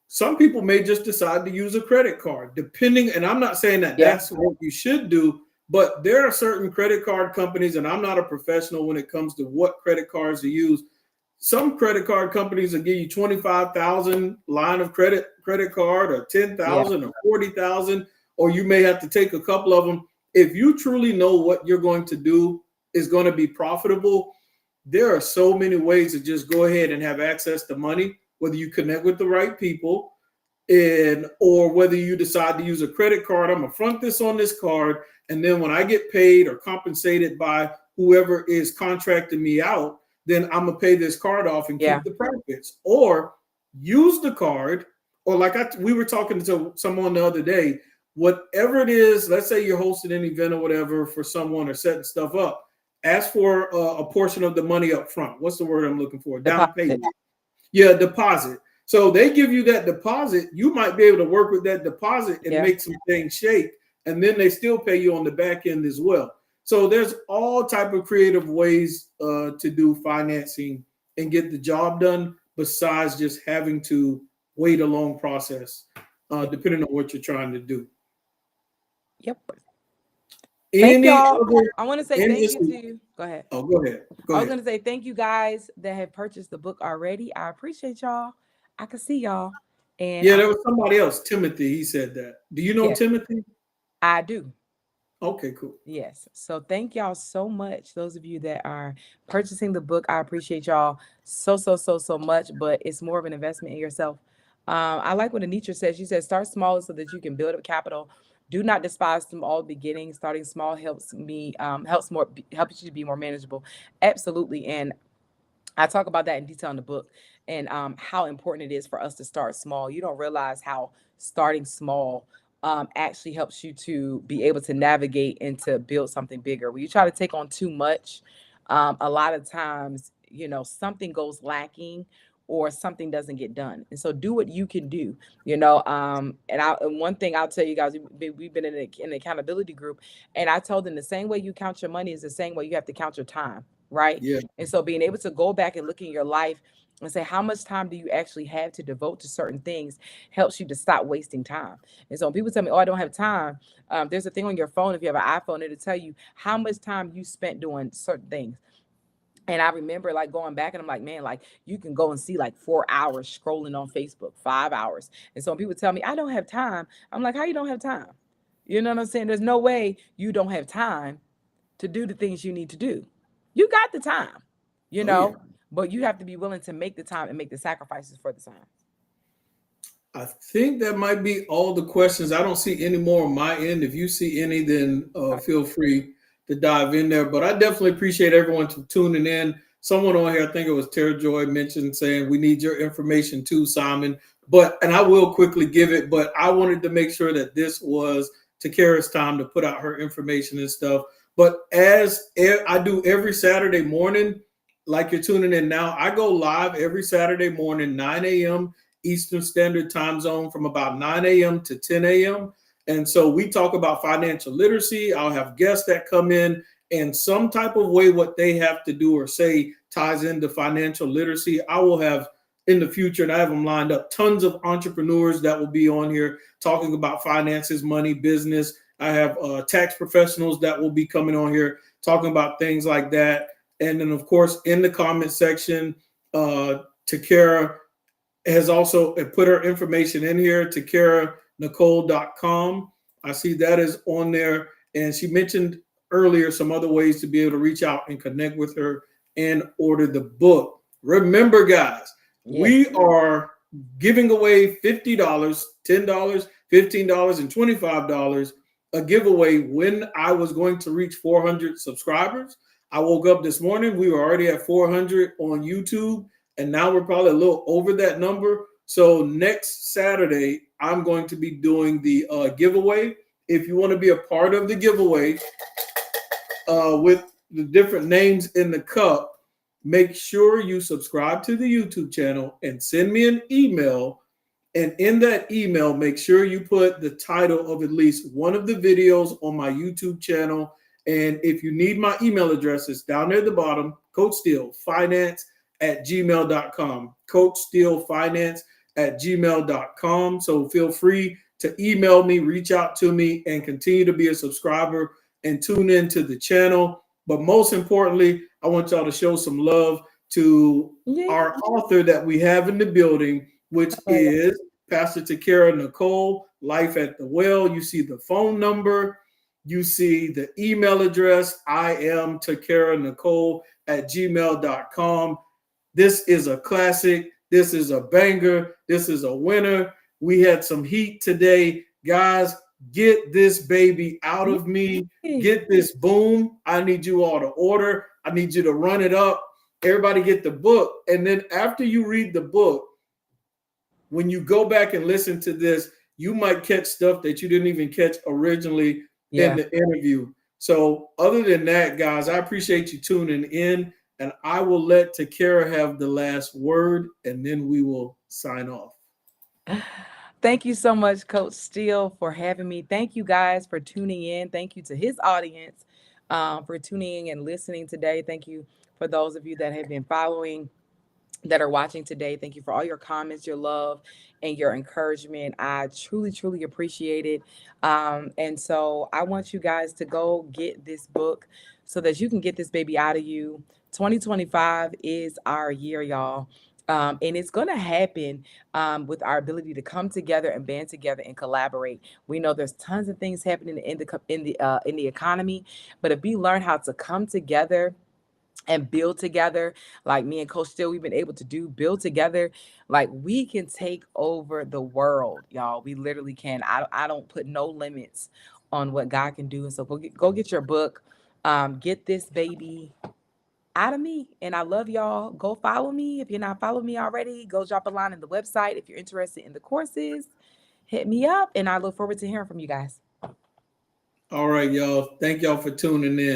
some people may just decide to use a credit card, depending. And I'm not saying that that's what you should do, but there are certain credit card companies, and I'm not a professional when it comes to what credit cards to use. Some credit card companies will give you 25,000 line of credit card, or 10,000 or 40,000, or you may have to take a couple of them. If you truly know what you're going to do is going to be profitable, there are so many ways to just go ahead and have access to money whether you connect with the right people, and or whether you decide to use a credit card. I'm gonna front this on this card, and then when I get paid or compensated by whoever is contracting me out, then I'm gonna pay this card off and Yeah. keep the profits. Or use the card, or like we were talking to someone the other day, whatever it is, let's say you're hosting an event or whatever for someone or setting stuff up, ask for a portion of the money up front. What's the word I'm looking for? Down Deposit. payment. Yeah, deposit. So they give you that deposit. You might be able to work with that deposit and make some things shake, and then they still pay you on the back end as well. So there's all type of creative ways to do financing and get the job done, besides just having to wait a long process, depending on what you're trying to do. Yep. Thank y'all. I want to say thank you to you. Go ahead. Oh, go ahead. I was going to say thank you guys that have purchased the book already. I appreciate y'all. I can see y'all. And yeah, there was somebody else, Timothy. He said that. Do you know Timothy? I do. Okay, cool. Yes. So thank y'all so much. Those of you that are purchasing the book, I appreciate y'all so much. But it's more of an investment in yourself. I like what Anitra says. She says, start small so that you can build up capital. Do not despise them all beginning. Starting small helps you to be more manageable. Absolutely. And I talk about that in detail in the book, and how important it is for us to start small. You don't realize how starting small actually helps you to be able to navigate and to build something bigger. When you try to take on too much, a lot of times, something goes lacking or something doesn't get done. And so do what you can do, and one thing I'll tell you guys, we've been in an accountability group, and I told them the same way you count your money is the same way you have to count your time. Right. Yeah. And so being able to go back and look in your life and say, how much time do you actually have to devote to certain things helps you to stop wasting time. And so when people tell me, oh, I don't have time, there's a thing on your phone. If you have an iPhone, it'll tell you how much time you spent doing certain things. And I remember like going back and I'm like, man, like you can go and see like 4 hours scrolling on Facebook, 5 hours. And so when people tell me I don't have time, I'm like, how you don't have time? You know what I'm saying? There's no way you don't have time to do the things you need to do. You got the time, but you have to be willing to make the time and make the sacrifices for the time. I think that might be all the questions. I don't see any more on my end. If you see any, then feel free to dive in there. But I definitely appreciate everyone tuning in. Someone on here, I think it was Tara Joy, mentioned saying we need your information too, Simon. And I will quickly give it, but I wanted to make sure that this was Takara's time to put out her information and stuff. But as I do every Saturday morning, like you're tuning in now, I go live every Saturday morning, 9 a.m. Eastern Standard Time Zone, from about 9 a.m. to 10 a.m. And so we talk about financial literacy. I'll have guests that come in, and some type of way what they have to do or say ties into financial literacy. I will have in the future, and I have them lined up, tons of entrepreneurs that will be on here talking about finances, money, business. I have tax professionals that will be coming on here talking about things like that. And then, of course, in the comment section, Takara has also put her information in here, takaranicole.com. I see that is on there. And she mentioned earlier some other ways to be able to reach out and connect with her and order the book. Remember, guys, we are giving away $50, $10, $15, and $25 a giveaway when I was going to reach 400 subscribers. I woke up this morning, we were already at 400 on YouTube, and now we're probably a little over that number. So next Saturday, I'm going to be doing the giveaway. If you want to be a part of the giveaway with the different names in the cup, make sure you subscribe to the YouTube channel and send me an email. And in that email, make sure you put the title of at least one of the videos on my YouTube channel. And if you need my email address, it's down there at the bottom, coachsteelfinance@gmail.com, coachsteelfinance@gmail.com. So feel free to email me, reach out to me, and continue to be a subscriber and tune into the channel. But most importantly, I want y'all to show some love to our author that we have in the building, which is Pastor Takara Nicole, Life at the Well. You see the phone number. You see the email address. I am Takara Nicole@gmail.com. This is a classic. This is a banger. This is a winner. We had some heat today. Guys, get this baby out of me. Yay. Get this boom. I need you all to order. I need you to run it up. Everybody get the book. And then after you read the book, when you go back and listen to this, you might catch stuff that you didn't even catch originally in Yeah. the interview. So, other than that, guys, I appreciate you tuning in, and I will let Takara have the last word, and then we will sign off. Thank you so much, Coach Steele, for having me. Thank you guys for tuning in. Thank you to his audience for tuning in and listening today. Thank you for those of you that have been following, that are watching today. Thank you for all your comments, your love, and your encouragement. I truly, truly appreciate it. And so I want you guys to go get this book so that you can get this baby out of you. 2025 is our year, y'all. And it's going to happen with our ability to come together and band together and collaborate. We know there's tons of things happening in the economy, but if we learn how to come together and build together, like me and Coach Still, we've been able to do, build together, like we can take over the world, y'all. We literally can. I don't put no limits on what God can do. And so go get your book, get this baby out of me. And I love y'all. Go follow me. If you're not following me already, go drop a line in the website. If you're interested in the courses, hit me up. And I look forward to hearing from you guys. All right, y'all. Thank y'all for tuning in.